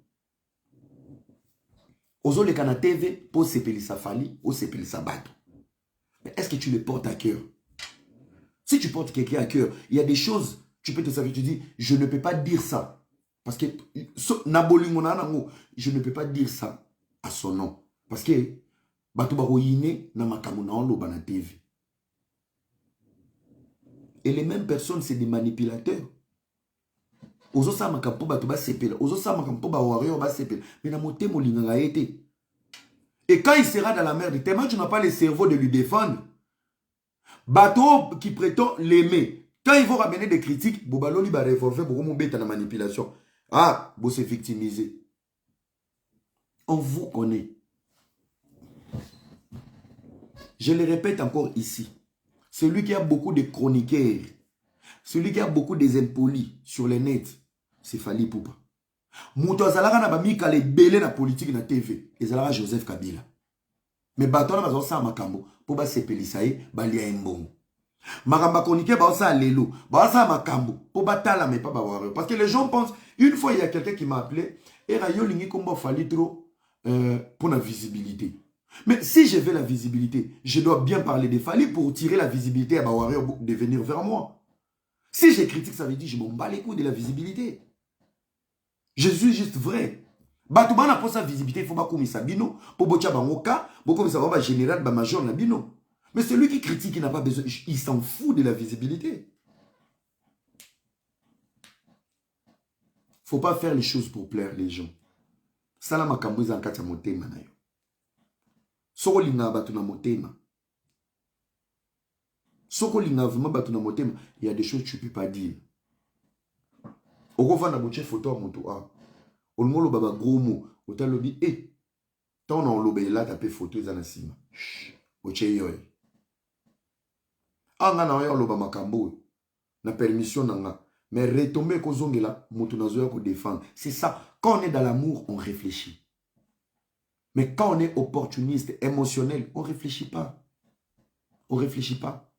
Ozo le kana TV pour s'épeler sa Fali ou s'épeler sa bateau. Mais est-ce que tu le portes à cœur? Si tu portes quelqu'un à cœur, il y a des choses, tu peux te savoir, tu dis, je ne peux pas dire ça. Parce que, je ne peux pas dire ça à son nom. Parce que, et les mêmes personnes, c'est des manipulateurs. Ozo sa makampo bato ba sepela, ozo sa makampo ba warrior ba sepela. Mais na motemo linganga été. Et quand il sera dans la merde, tellement tu n'as pas le cerveau de lui défendre. Bateau qui prétend l'aimer. Quand ils vont ramener des critiques, Bobaloli va réformer pour mon bête à la manipulation. Ah, vous se victimiser. On vous connaît. Je le répète encore ici. Celui qui a beaucoup de chroniqueurs, celui qui a beaucoup des impolis sur les nets, c'est Fali Poupa. Mouto azalaka na bamika le belé na politique na TV. Ezalaka Joseph Kabila. Mais batona bazo sa makambo pour ba sepelisa ye balia embongo. Makamba chroniqueur ba sa lelo, ba sa makambo pour batala mais pas ba warrior. Parce que les gens pensent, une fois il y a quelqu'un qui m'a appelé et rayo lingi kombo Fali trop pour la visibilité. Mais si je veux la visibilité, je dois bien parler de Fali pour tirer la visibilité à ba warrior de venir vers moi. Si je critique, ça veut dire que je m'en bats les couilles de la visibilité. Je suis juste vrai. Batouba pour sa visibilité, il faut pas comme ça bino. Pour botia bangoka, beaucoup comme ça va général, ba major na bino. Mais celui qui critique, il n'a pas besoin, il s'en fout de la visibilité. Faut pas faire les choses pour plaire les gens. Ça là ma kamouza en katia motema na yo. Soko linga batu na motema. Soko linga vraiment batu na motema, il y a des choses que tu peux pas dire. Okova na boche photo à moto a. Olmolo baba gros mot, otalobi tant on lobe là taper photo za na sima. Boche yoy. Anga na yo loba makambo na permission nanga. Mais retomber ko zongela moto na zo ko défendre. C'est ça. Quand on est dans l'amour, on réfléchit. Mais quand on est opportuniste, émotionnel, on réfléchit pas. On réfléchit pas.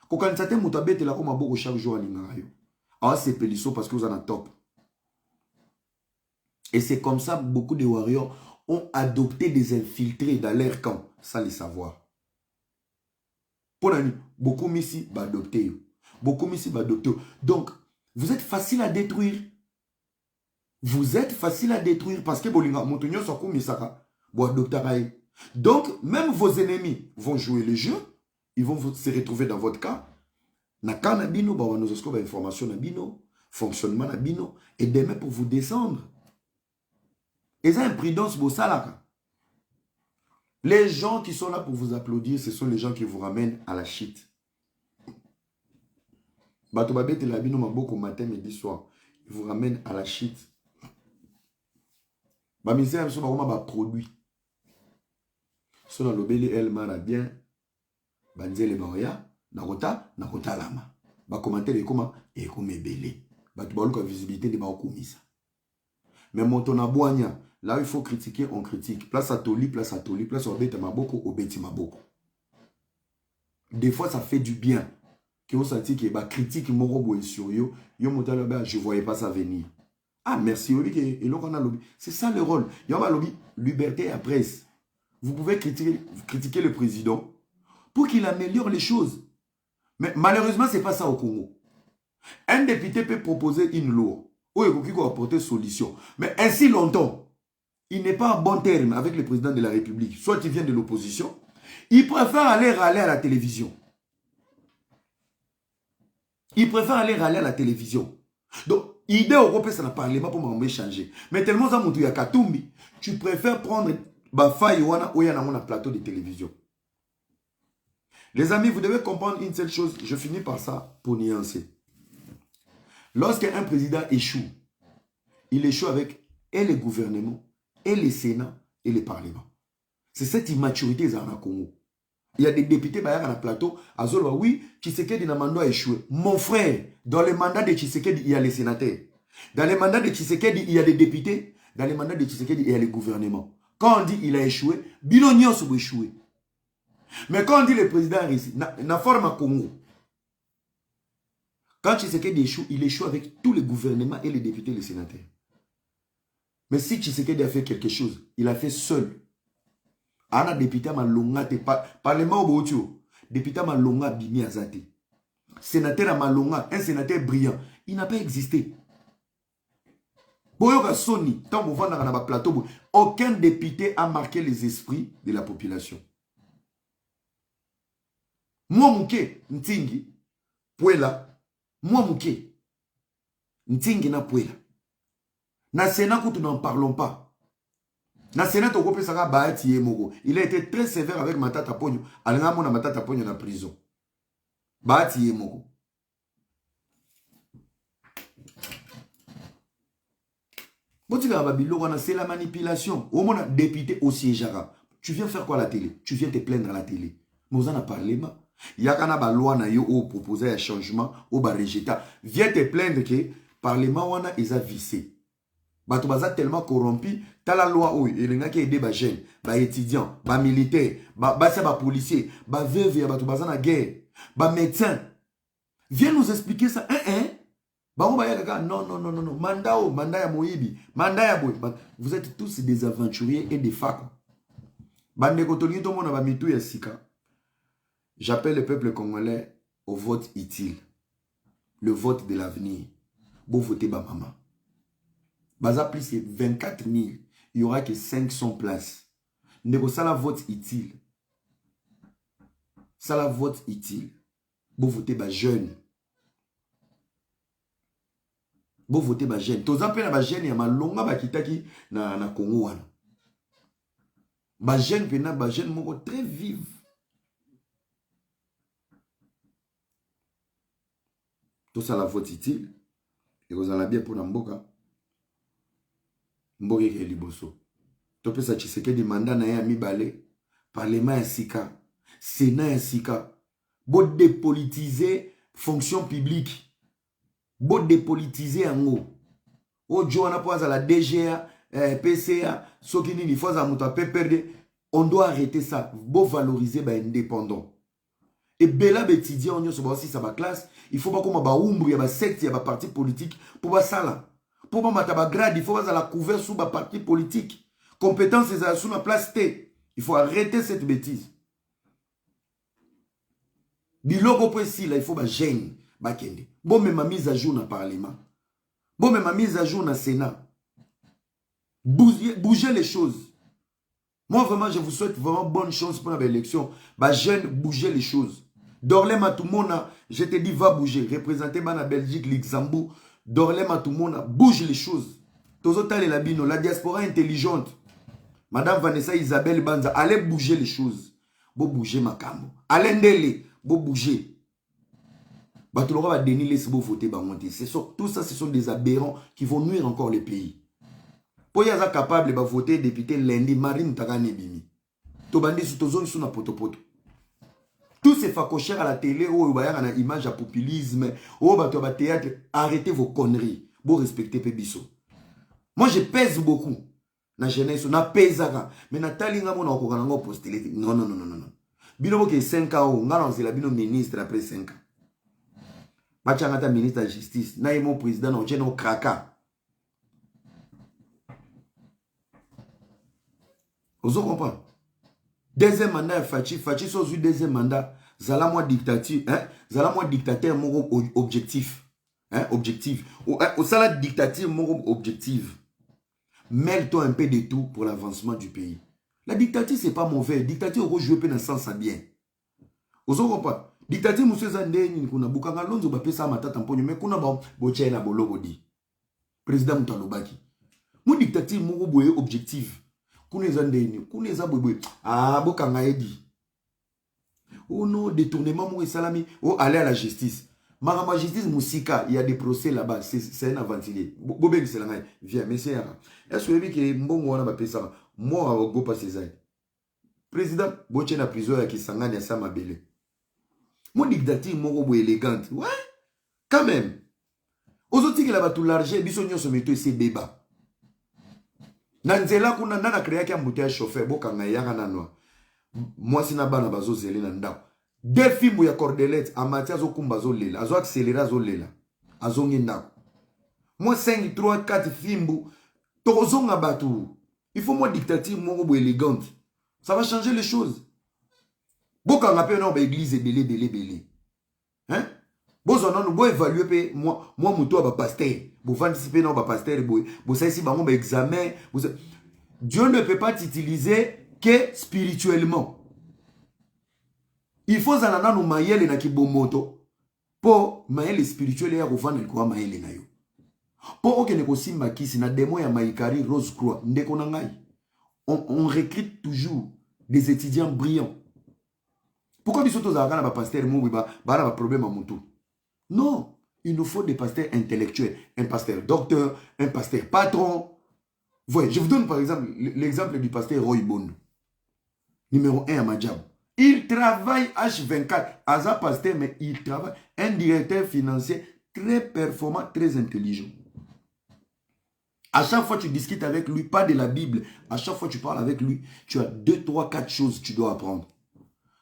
Quand on s'attend moto bête la comme boko chaque jour alinga yo. Ah c'est pélisso parce que vous en êtes top. Et c'est comme ça que beaucoup de warriors ont adopté des infiltrés dans leur camp, sans les savoir. Pour la nuit, beaucoup ici va adopter. Beaucoup ici va adopter. Donc, vous êtes facile à détruire. Vous êtes facile à détruire parce que donc, même vos ennemis vont jouer le jeu ils vont se retrouver dans votre cas. Na cas na bino, bah nous avons information na bino, fonctionnement na bino, et demain pour vous descendre. Et ça, imprudence, beau salaka. Les gens qui sont là pour vous applaudir, ce sont les gens qui vous ramènent à la shit. Bato babete la bino maboko matin, midi, soir. Ils vous ramènent à la shit. Ba misère, ils sont ba produit. Sont dans l'obéli elle mara bien. Banzele baoya, nakota lama. Ba commentaire comment et comme belé. Bato baluka visibilité de ba okumisa. Mais monton aboanya, là il faut critiquer, on critique. Place à toli, place à toli, place au bête maboko, au bête maboko. Des fois ça fait du bien. Que vous sentez que bah critique morobo sur yo, yo monta là je voyais pas ça venir. Ah merci oui et là on a lobby. C'est ça le rôle. Yo va lobby liberté à presse. Vous pouvez critiquer le président pour qu'il améliore les choses. Mais malheureusement, ce n'est pas ça au Congo. Un député peut proposer une loi où il faut apporter solution. Mais ainsi longtemps, il n'est pas en bon terme avec le président de la République. Soit il vient de l'opposition, il préfère aller râler à la télévision. Il préfère aller râler à la télévision. Donc, idée européenne, ça n'a pas parlé pour m'échanger. Mais tellement ça montre à Katumbi, tu préfères prendre Bafa Yoana ou yana mon plateau de télévision. Les amis, vous devez comprendre une seule chose. Je finis par ça pour nuancer. Lorsqu'un président échoue, il échoue avec et le gouvernement, et le Sénat, et le Parlement. C'est cette immaturité dans le Congo. Il y a des députés dans le plateau. Azolo, oui, Tshisekedi n'a mandat a échoué. Mon frère, dans le mandat de Tshisekedi, il y a les sénateurs. Dans le mandat de Tshisekedi, il y a des députés. Dans le mandat de Tshisekedi, il y a le gouvernement. Quand on dit il a échoué, Bilognon a échoué. Mais quand on dit le président a réussi, na forme à Congo. Quand Tshisekedi échoue, il échoue avec tous les gouvernements et les députés et les sénateurs. Mais si Tshisekedi a fait quelque chose, il a fait seul. Ana député malonga te parlement au Botio, député malonga bimi azate. Sénateur malonga, un sénateur brillant, il n'a pas existé. Boyoka Sony, tant que vous vendez dans le plateau, aucun député a marqué les esprits de la population. Moi mouké, ntingi, puela, moi mouké, ntingi na puela. Na Sénat, nous n'en parlons pas. Na Sénat, il a été très sévère avec Matata Pogno. Alanga mona Matata Pogno na prison. Bahati Yemoko. C'est la manipulation. Au moins, député au siège. Tu viens faire quoi à la télé? Tu viens te plaindre à la télé. Mais vous en a parlé, ma. Il y a une loi qui a proposé un changement, ou un rejeté. Viens te plaindre que le Parlement wana ils a vissé. Bato baza tellement corrompu, t'as la loi où il y a qui aidé les jeunes, les étudiants, les militaires, les policiers, les veuves, bato baza na guerre, les médecins. Viens nous expliquer ça. Non, mandat ya moyibi, mandat ya boy. Vous êtes tous des aventuriers et des facs. J'appelle le peuple congolais au vote utile. Le vote de l'avenir. Bon voter ba maman. Baza plus que 24 000. Il n'y aura que 500 places. Négo ça la vote utile. Ça la vote utile. Bon voter ba jeune. Bon voter ba jeune. Tous appels ba jeune ya malonga ba kitaki na Congo wana. Ba jeune pena ba jeune moko très vive. Tout ça la vote utile. Et vous en avez bien pour Namboka. Mboke ke liboso. Tope sa Tshisekedi mandat na ya mibale. Parlement ya sika. Sénat ya sika. Bo dépolitiser fonction publique. Bo dépolitiser ango. O Joana poza la DGA, PCA, sokini ni foza muta pe perdre. On doit arrêter ça. Bo valoriser ba indépendant. Et bela bétidia on so aussi ça ba classe, il faut pas comme ba umbu ya ba secte ya ba parti politique pour ba sala. Pour ba mataba grade, il faut pas la couvert sous ba parti politique. Compétence c'est sous la place T. Il faut arrêter cette bêtise. Biloko précis là, il faut ba gêne, ba kende. Bon même ma mise à jour dans le parlement. Bon même ma mise à jour dans le Sénat. Bougez les choses. Moi, vraiment, je vous souhaite vraiment bonne chance pour l'élection. Bah, jeune, bougez les choses. Dorlem à tout le monde, je te dis, va bouger. Représenter la Belgique, Luxembourg. Dorlem à tout le monde, bouge les choses. La diaspora intelligente. Madame Vanessa Isabelle Banza, allez bouger les choses. Bo bouger ma camo. Allez ndele, bo bouger. Batulora va dénier les beaux voter bamonter. Tout ça, ce sont des aberrants qui vont nuire encore les pays. Pour y avoir capable de voter député lundi, Marine Tagane Bimi. Tobandi sous tozone sous na poto. Tous ces facochères à la télé, où il y a une image à populisme, où il y a théâtre, arrêtez vos conneries. Vous respectez Pébisso. Moi, je pèse beaucoup. Na jeunesse, na pèsaka. Mais na talinga mo na okokana postuler. Non. Bino boke 5 ans, ngana nzela bino ministre après 5 ans. Bachangata ministre de la justice. Na mon président na ocheno kraka. Vous comprenez? Deuxième mandat, Fachi sozu deuxième mandat. Zala moi dictature, hein? Zala moi dictateur mon objectif. Hein? Objectif. Au sala dictature mon objectif. Mêle-toi un peu de tout pour l'avancement du pays. La dictature, c'est pas mauvais. Dictature, on joue dans le sens bien. Vous comprenez? Dictature, monsieur Zandé, kuna bukanga lonzo ba pesa matata mponyo mais kuna ba boche na bologo di. Président Moutalobaki. Mon dictature mon boye objectif. Kuna Zandé, kuna Zabwe. Ah, bokanga edi. Oh non, détournement mon salami. Oh, aller à la justice. Ma justice Moussika, il y a des procès là-bas, c'est un aventurier. Bobé c'est la viens, mais c'est est-ce que mbongo wana ba pesa moi go passer ça. Président boche na prison ya Kisangani ya Samabele. Mon dictature mon go élégante. Ouais. Quand même. Ozoti que là-bas tout l'argent biso nyonso meto ese débat. Nanzela kuna nana créer ki embouteillage chauffeur bokanga yanga nanwa. Moi sina bana bazo zeli na ndako. Deux films ya Cordelette en matière zo kumba zo lela, azo accélérer zo lela. Azo ngenda. Moi 5 3 4 films tozo ngabatu. Il faut moi dictature moi élégante. Ça va changer les choses. Boka ngape na ba église belé. Hein? Bozo non bo évaluer pe moi muto ba pasteur. Bo anticiper na ba pasteur bo ça ici ba examen. Dieu ne peut pas t'utiliser que spirituellement. Il faut zanana no mayele na kibomoto po mayele spirituel ya kovanda kwa mayele na yo. Po okene ko simba kisi na demo ya Maïkari Rose Croix ndeko na ngai. On recrute toujours des étudiants brillants. Pourquoi biso tozaka na ba pasteur mo ba na problème à mutu? Non, il nous faut des pasteurs intellectuels, un pasteur docteur, un pasteur patron. Voyez, je vous donne par exemple l'exemple du pasteur Roy Bondo. Numéro 1 à Madjab. Il travaille H24. Aza pasteur, mais il travaille. Un directeur financier très performant, très intelligent. À chaque fois que tu discutes avec lui, pas de la Bible. À chaque fois que tu parles avec lui, tu as 2, 3, 4 choses que tu dois apprendre.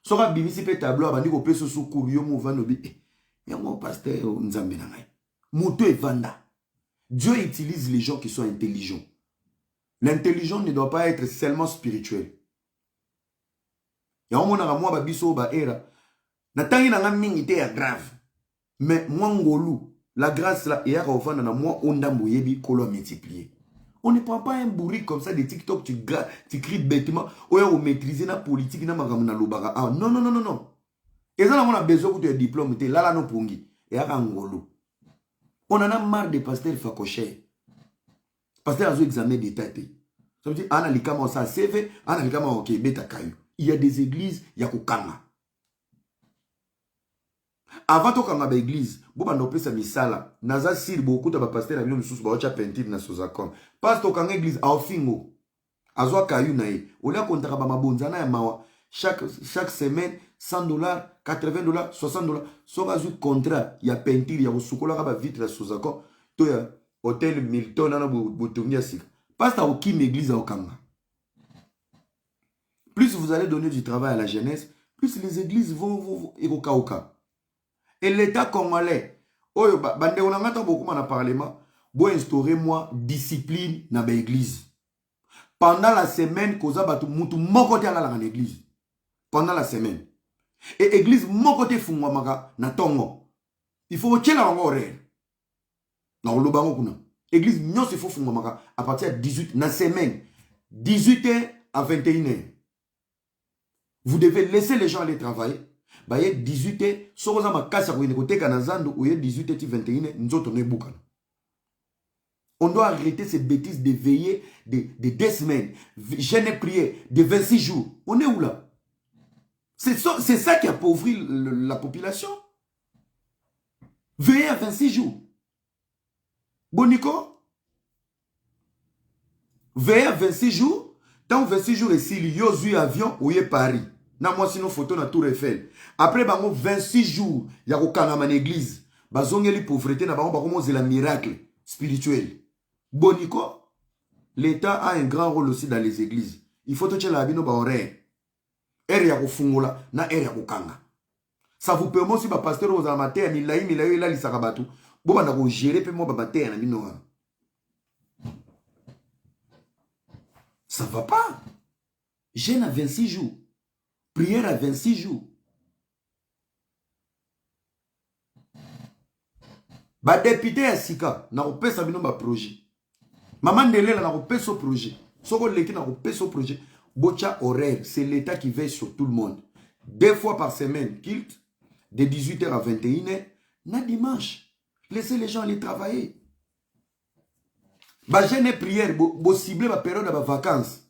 Sora bimisi pe tableau, abandi ko peso sou kurio mo vanobi. Et mon pasteur, nzambe na ngai. Moto et vanda. Dieu utilise les gens qui sont intelligents. L'intelligent ne doit pas être seulement spirituel. Ya omona ka mwa ba biso ba era na tangi na mingi te ya grave mais moi ngolu la grâce là ya ka ofanda na moi ondambo yebi kolo multiplier. On ne prend pas un bourrique comme ça de TikTok tu cries bêtement ou ya maîtriser la politique na makamuna lobaka. Ah non. Et ça on a besoin de diplôme te là no pungi ya ka ngolu. On en a marre des pasteurs facochés. Pasteur azo examen d'état te. Ça veut dire ana likama ça CV, ana likama OK beta kayu. Il y a des églises, il y a Kokanga. Avant de kanga ba église, bo bando pesa misala, naza sir beaucoup de pasteur na bino misusu ba ocha peinture na sozakon. Pasteur kanga église a ofingo. Azwa kayu na ye. Olia kontaka ba mabonzana ya mawa. Chaque semaine $100, $80, $60. So ba zu contrat ya peinture ya usukola ba vitre na sozakon. To ya hôtel Milton na botumia sika. Pasteur okim église a okanga. Plus vous allez donner du travail à la jeunesse, plus les églises vont et l'État congolais, bande on a beaucoup dans le Parlement, vous instaurer moi discipline dans l'église. Pendant la semaine, koza batu mutu mon côté à l'église. Pendant la semaine. Et l'église mon côté fungwa maka na tongo. Il faut que la horaire. Na olobango kuna. Église non il faut fungwa maka à partir de 18 na semaine. 18h à 21h. Vous devez laisser les gens aller travailler. baye 18 soko za makasi ya koyende koteka na zando oye 18 ti 21 nzoto no ebukana. On doit arrêter ces bêtises de veiller de 2 semaines. Jeûne prier de 26 jours. On est où là? C'est ça qui appauvrit la population. Veiller à 26 jours. Bonico? Veiller à 26 jours. Tant 26 jours, et s'il y a un avion, ou y est Paris. Na moi sinon photo na Tour Eiffel. Après, 26 jours, il y a une église. Bazongeli pauvreté, na c'est la miracle spirituel. Bonico, l'État a un grand rôle aussi dans les églises. Il faut que la bino ba horaire. Ere ya kufungula na ere ya kukanga. Ça vous permet aussi ba pasteur aux amateurs milayi la lisakabatu. Bo bana ko gérer pe mo ba mater na bino. Ça va pas. Jeûne à 26 jours. Prière à 26 jours. Ba député à Sika na ko pesa bino ba projet. Maman Ndele na ko pesa projet. Soko leki na ko pesa projet. Bocha horaire, c'est l'État qui veille sur tout le monde. 2 fois par semaine, kilt, de 18h à 21h, na dimanche. Laissez les gens aller travailler. Ba jeûne et prière, bo cibler ba période de vacances.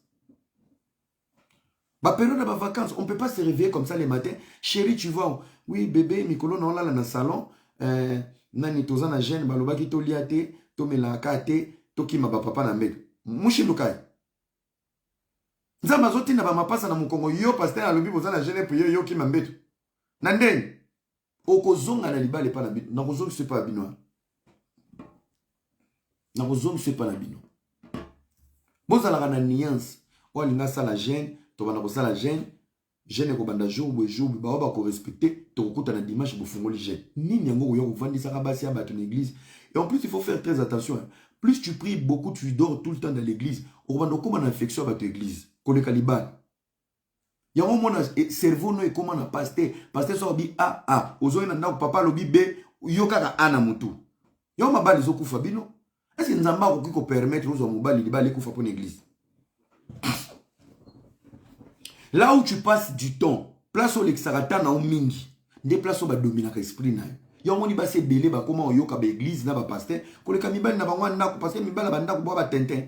Ba période de vacances, on ne peut pas se réveiller comme ça les matins. Chérie, tu vois, oui, bébé, Mikolo, non, là, dans le salon, nani toza na jeûne, baloba ki to liate, to melaka te, to ki ma papa na mbek. Mushi lukai. Nzamba zoti na ba mapasa na mukongo yo pasteur alobi boza na jeûne pour yo ki mambeto. Nandeni. Okozonga na libale pa na bino. Na kozonga c'est pas bino. Na kozonga c'est pas na bino. Boza la na nuance. O linga sala jeûne, to bana ko sala jeûne. Jeûne ko banda jour ba ba ko respecter, to ko na dimanche bo fungoli jeûne. Nini yango yo vandisa ka basi ya bato na église. Et en plus il faut faire très attention. Hein. Plus tu pries beaucoup, tu dors tout le temps dans l'église. Au bando comme une infection à ton église. Kole Caliban. Il y a un moment cerveau no et comment na pasteur so bi a ozo na papa lobi b yoka na ana mutu. Yo mabali zo kufa bino. Est-ce que nzamba ko permettre ozo mobali libali kufa pour l'église? Là où tu passes du temps, place au lexarata na mingi, des places où ba dominer l'esprit na. Yo moni ba se belé ba comment yoka ba église na ba pasteur, kole kamibali na bangwa na ko pasteur mibala ba ndako ba tintin.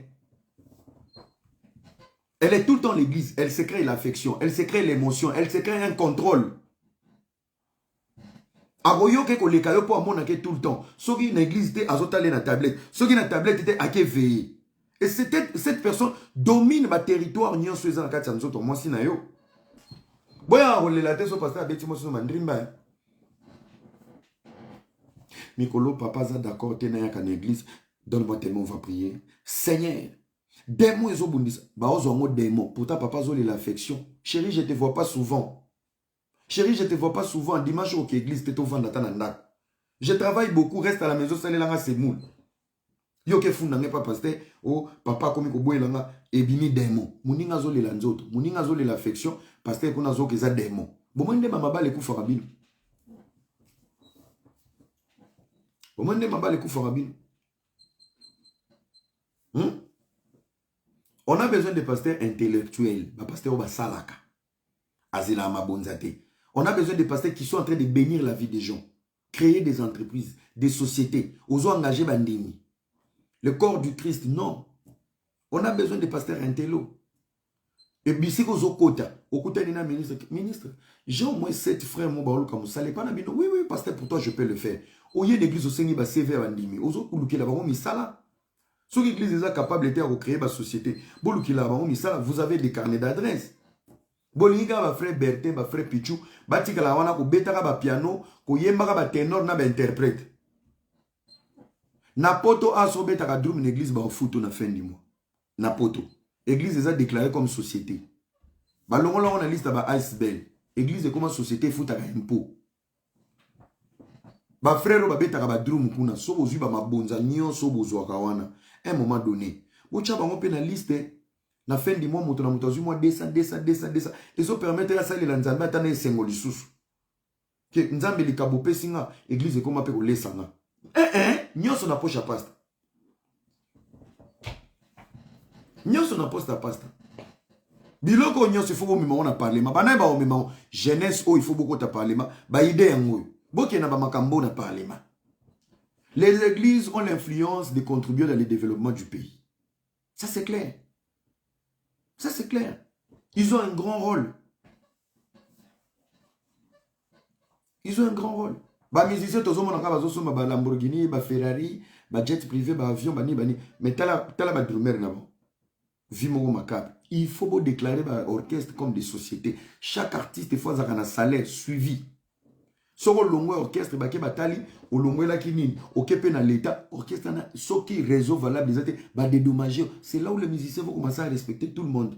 Elle est tout le temps l'église. Elle se crée l'affection. Elle se crée l'émotion. Elle se crée un contrôle. Agoyo ke ko lekayo po amona ke tout le temps. Soki une église te azotale na tablette. Soki na tablette te ake veiller. Et cette personne domine ma territoire nyon soeza na kati ya nzoto mwasi na yo. Boya rolela te so pasteur abeti mo so mandrimba. Mikolo papa za d'accord te na ya kan église. Donne-moi tes mots, on va prier. Seigneur, démon et zobundis, baozo démon. Pourtant papa zoli l'affection. Chérie, je te vois pas souvent. Chérie, je te vois pas souvent. Dimanche au église te vendre tananda. Je travaille beaucoup, reste à la maison, ça langa c'est moule. Yo ke funda nge papa pasteur, oh papa komi ko boye langa ebimi démon. Muninga zoli la nzoto, muninga zoli l'affection, pasteur kuna zo ke za démon. Bomande mama bale ku farabino. Bomande mama bale ku farabino. On a besoin de pasteurs intellectuels, de pasteurs basalaka, azila mabonzate. On a besoin de pasteurs qui sont en train de bénir la vie des gens, créer des entreprises, des sociétés, osons engager bandini. Le corps du Christ, non. On a besoin de pasteurs intello. Et bisiko zokota, okuta nina ministre, j'ai au moins 7 frères mon baolo comme ça, pas nabino. Oui, pasteur, pour toi je peux le faire. Oye l'église au Seigneur ba CV bandimi, ozo kuluki la ba misala. Si l'église est capable de recréer ma société, vous avez des carnets d'adresse. Boliga va frère Bertin, va frère Pichou, batika la wana ko betaka ba piano, ko yembaka ba ténor na ba interprète. Napoto a so betaka drum une église ba foot na fin du mois. Napoto. Église est déclarée comme société. Ba longola on a liste ba iceberg. Église est comme société foot à impôt. Ba frère ba betaka ba drum kuna so bozu ba mabonza nyo so bozu akawana. À un moment donné, vous avez un pénaliste, na fin du mois, vous avez mois 200. Et ça permet à ça, les Nzambe attendent 5 lissus. Que Nzambe li kabopé singa, église comme appelle les sanga. Nyoso na poche à pasta. Nyoso na poste à pasta. Biloko nyonso il faut bomema on a parlement. Bana ba omema jeunesse il faut beaucoup ta parlement. Ba idée yango. Boke na ba makambo na parlement. Les églises ont l'influence de contribuer dans le développement du pays. Ça c'est clair. Ça c'est clair. Ils ont un grand rôle. Ils ont un grand rôle. Ba musiciens tozo mona ka bazo soma ba Lamborghini, ba Ferrari, ba jet privé, ba avion, ba ni. Mais tala ba drummer na bon. Vimoro macabre. Il faut beau déclarer l'orchestre comme des sociétés. Chaque artiste faut avoir un salaire suivi. Soko longwe orchestre bake batali, o longwe la kinini, o kepe na l'état, orchestre na soki réseau valable des athées, ba dédommager. C'est là où les musiciens vont commencer à respecter tout le monde.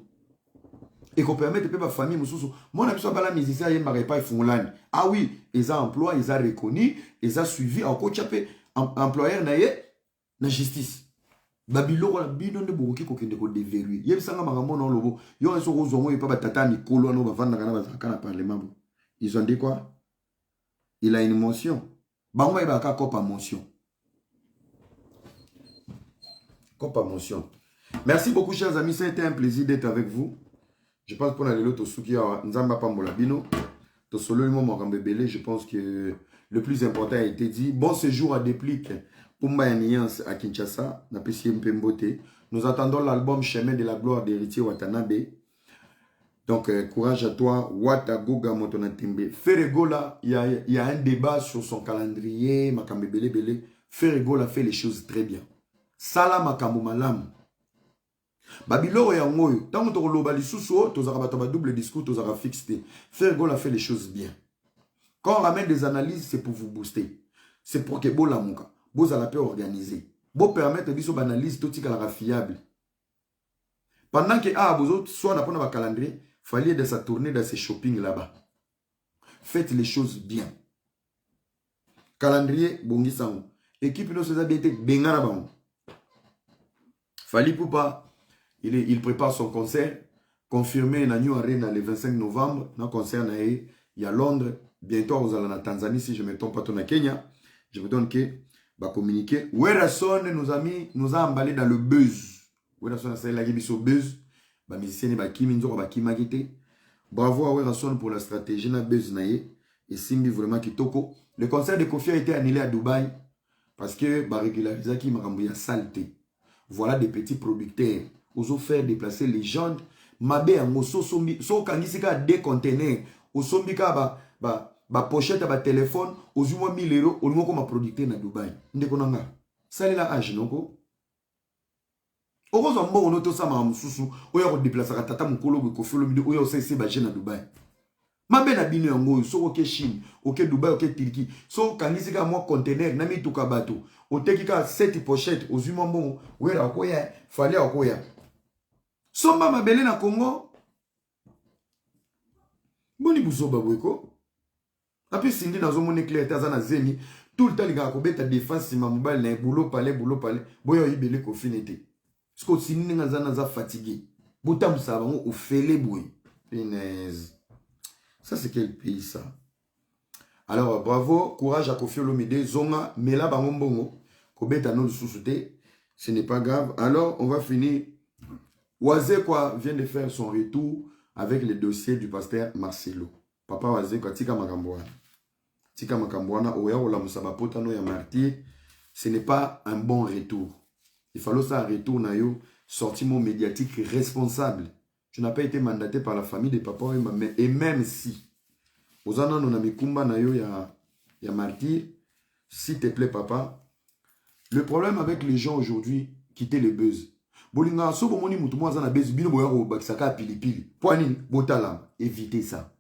Et qu'on permette de ma famille, moi on a besoin de la musicien, il m'a pas fait. Ah oui, ils ont emploi, ils ont reconnu, ils ont suivi, encore chapé, employeur na justice. Babylone la bidon de boki ko kende ko déverrouiller. Yeb sanga makambo non lobo. Yo eso ko zongo et pas tata ni kolo no bavanda kana parlement. Ils ont dit quoi? Il a une motion. Bango ba ka copa motion. Copa motion. Merci beaucoup chers amis, c'était un plaisir d'être avec vous. Je pense qu'on a le lot suki nzamba pambola bino. To solo le moment Rambebele, je pense que le plus important a été dit. Bon séjour à Déplique. Pumba Alliance à Kinshasa, na PCMP Mbote. Nous attendons l'album Chemin de la gloire d'Héritier Watanabe. Donc, courage à toi, Watagoga Motonatembe. Ferregola, il y a un débat sur son calendrier, Makambe Bele Bele. Ferregola fait les choses très bien. Sala Makambo Malam. Babylore et Angoyo. Tant que tu as le balisuso, tu as double discours, tu as fixé. Ferregola fait les choses bien. Quand on ramène des analyses, c'est pour vous booster. C'est pour que Bola Mouka. Vous allez la organiser. Vous permettre de faire analyse tout ce fiable. Pendant que vous autres, soit on a un calendrier, il fallait de sa tournée dans ces shopping là-bas. Faites les choses bien. Calendrier, bongi sango. Équipe nous a été bengana bango. Fali Poupa, il prépare son concert. Confirmé na New Arena le 25 novembre. Dans concert il y a Londres. Bientôt vous allez en Tanzanie si je ne me trompe pas, ton à Kenya. Je vous donne que va communiquer. Werason nous a emballé dans le buzz. Werason a la biso buzz. Ba musicien ba kimi nzo ba kimagite. Bravo à Werason pour la stratégie na buzz naie et Simbi vraiment kitoko. Le concert de Kofi a été annulé à Dubaï parce que ba régulariser qui makambo ya saleté. Voilà des petits producteurs. Oso faire déplacer les gens. Mabe en so sombi so kangisika des containers. Osombi ka ba pochette ba téléphone aux 1000 €, au moins comme producteur na Dubaï. Ndeko nanga. Sali la âge noko. Orozo mbo no to sama mususu, oya ko déplacer ka tata mukolo ko felo midi oya osese ba je na Dubaï. Mabe na bino yango so ko ke Chine, ok Dubaï, ok Turquie. So kanisi ka mo container na mi tuka bato. O teki ka 7 pochette aux 1000 mbongo, wera ko ya, fallait ko ya. Somba mabele na Congo. Boni buzoba bweko. Après, Cindy dans un monde clair, Tazana Zemi, tout le temps, les gars, ils ont défense, ma mobile, boulot, palais, boyo, il belé qu'on finit. Parce que Cindy n'a pas fatigué. Boutam, ça va, au fêlé, boué. Punaise. Ça, c'est quel pays, ça? Alors, bravo, courage à Kofi Olomide, Zonga, Mela, Bangombongo, Kobeta, non, sous-souté. Ce n'est pas grave. Alors, on va finir. Oazé, quoi, vient de faire son retour avec le dossier du pasteur Marcelo. Papa Oazé, quoi, tika makamboana. Tika Makambouana, Oya Ola Musabapota no ya martyr, ce n'est pas un bon retour. Il fallait ça un retour na yo, sortiment médiatique responsable. Tu n'as pas été mandaté par la famille de papa et même si, aux anan on a mis kumba na yo ya martyr, s'il te plaît papa, le problème avec les gens aujourd'hui, quitter le buzz. Bolinga so bomoni mutu mo azana buzz bino boya ko bakisaka pilipili. Poani botalam, évitez ça.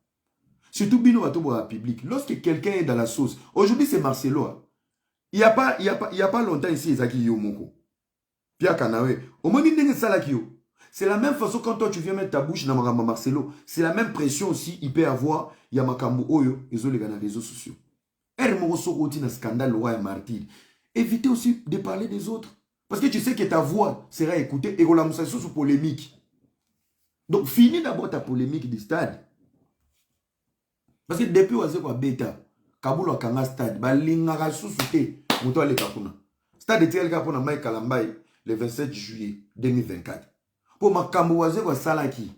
Surtout bino batobo à public. Lorsque quelqu'un est dans la sauce, aujourd'hui c'est Marcelo. Il n'y a pas longtemps ici, Ezaki Yomoko. Pia Kanawe. Au moins, c'est la même façon quand toi tu viens mettre ta bouche dans Marcelo. C'est la même pression aussi, il peut avoir. Il y a Makambo Oyo, ils ont les réseaux sociaux. Un scandale, roi et martyr. Évitez aussi de parler des autres. Parce que tu sais que ta voix sera écoutée et on l'a sous polémique. Donc, finis d'abord ta polémique du stade. Parce que depuis oaze kwa beta, Kaboul wakanga stade, balingara sous-souté, mouto ale kakuna. Stade de tel kapona Mike Kalambai le 27 juillet 2024. Pour ma kambo oaze kwa salaki.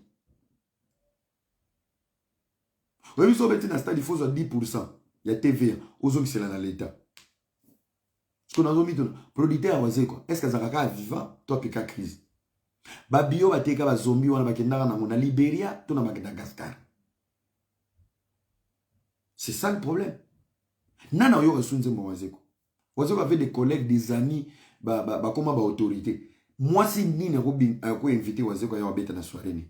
Oui, si on est dans stade, il faut 10%. Il y a TVA. Aux hommes, c'est dans l'État. Ce qu'on a mis dans le producteur, est-ce que ça va vivant? Toi, tu as crise. Babio va te faire zombie, on va na Libéria, tout na Madagascar. C'est ça le problème. Nana yo resunze mwazeko. Wazeko avait des collègues, des amis, comment autorité. Moi si ni na ko invité wazeko ya wabeta na soirée.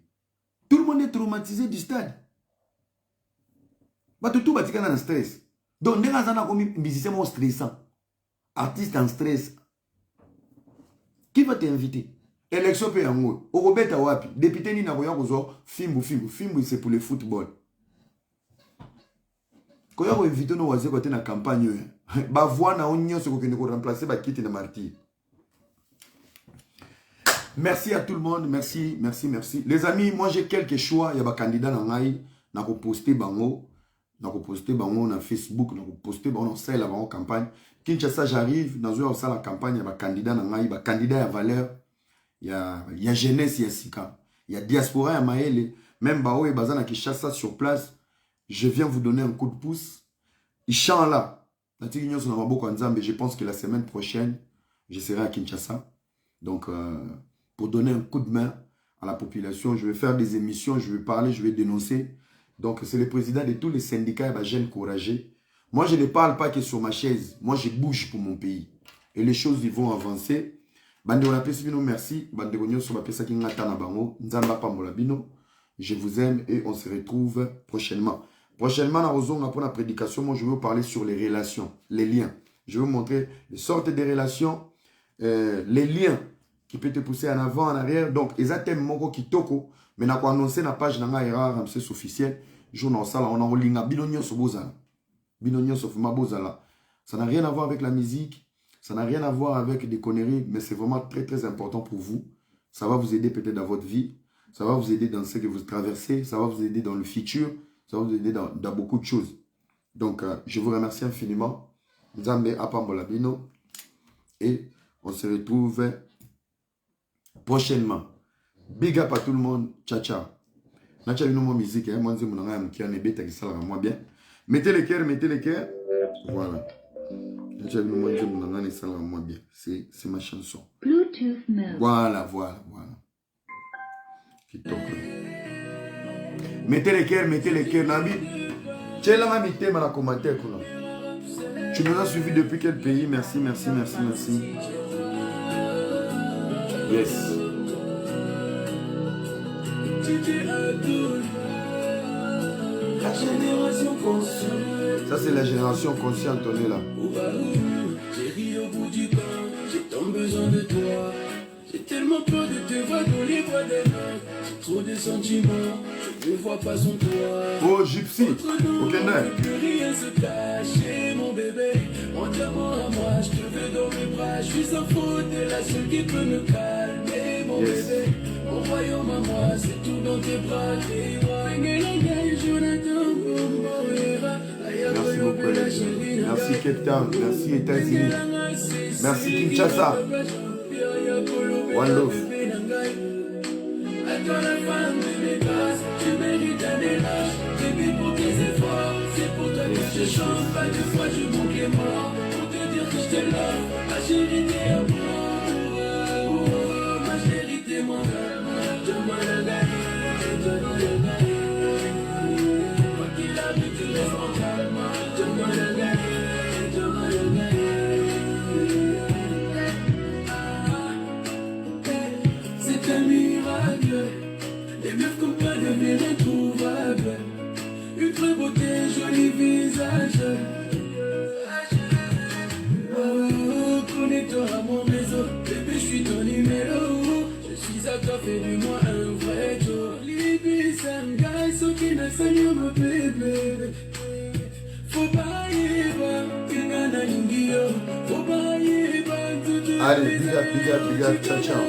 Tout le monde est traumatisé du stade. Tout batika na stress. Donc nena zana ko musicien mo stressant. Artiste en stress. Qui va t'inviter? Élection pe yango. Okobeta wapi? Député ni na koya kozo fimbu c'est pour le football. Quand on invite nos voisins côté la campagne, bah voir na onyo ce que nous remplacer bah quitter na martyr. Merci à tout le monde, merci. Les amis, moi j'ai quelques choix, il y a des candidats dans ngai, na ko poster bango na Facebook, na ko poster bango ça la bango campagne. Kinshasa j'arrive dans une salle la campagne, il y a des candidats dans ngai, des candidats à valeur, il y a jeunesse, il y a sika, il y a diaspora à Maele, même bah ouais bazana Kinshasa sur place. Je viens vous donner un coup de pouce. Inch'Allah. Je pense que la semaine prochaine, je serai à Kinshasa. Donc, pour donner un coup de main à la population, je vais faire des émissions, je vais parler, je vais dénoncer. Donc, c'est le président de tous les syndicats et jeunes courageux. Moi, je ne parle pas que sur ma chaise. Moi, je bouge pour mon pays. Et les choses, ils vont avancer. Merci. Je vous aime et on se retrouve prochainement. Prochainement, pour la prédication, moi, je vais vous parler sur les relations, les liens. Je vais vous montrer les sortes de relations, les liens qui peuvent te pousser en avant, en arrière. Donc, ils attendent mon qui toko, mais n'a pas annoncé la page dans la Ramsès officiel. Journal ça, on a en ligne binonio sur Bozala. Binonio sur Mabozala. Ça n'a rien à voir avec la musique, ça n'a rien à voir avec des conneries, mais c'est vraiment très, très important pour vous. Ça va vous aider peut-être dans votre vie, ça va vous aider dans ce que vous traversez, ça va vous aider dans le futur. Ça va vous aider dans beaucoup de choses. Donc, je vous remercie infiniment. Nzambe Apambolabino. Et on se retrouve prochainement. Big up à tout le monde. Ciao, ciao. Nacha une musique. Moi, je moi bien. Mettez les cœurs. Voilà. Nacha moi bien. C'est ma chanson. Bluetooth mode. Voilà. Mettez les cœurs, Nabi. Tu nous as suivi depuis quel pays? Merci. Yes. Ça, c'est la génération consciente, on est là. J'ai ri au bout du camp, j'ai tant besoin de toi. J'ai tellement peur de te voir dans les bois des mains. J'ai trop de sentiments, je ne vois pas son toit. Oh, Gypsy, ok, plus rien se cache, mon bébé. Mon diamant à moi, je te veux dans mes bras. Je suis sans faute, t'es la seule qui peut me calmer, mon bébé. Mon royaume à moi, c'est tout dans tes bras. Merci beaucoup, merci Cape Town, merci États-Unis, merci Kinshasa. One love. À toi la femme de mes grâces, tu mérites un élage. Bébé pour tes efforts, c'est pour toi que je chante. Pas de fois je manquais mort, pour te dire que je te love. Ma chérie t'es à moi, ma chérie t'es moi. Donne-moi le gagner, donne-moi le gagner. Quoi qu'il arrive tu restes en calme. Donne-moi le gagner, donne-moi le gagner. C'est un miracle, les meufs comme toi deviennent introuvables. Une vraie beauté, joli visage. Oh, connecte-toi à mon réseau, bébé, je suis ton numéro. Je suis à toi, fais du moi un vrai tour. Libye, Sanga, Sokina, Sanya, ma bébé. Faut pas y voir, Kingana, Ingio. Faut pas y voir, tout. Allez, big up, ciao.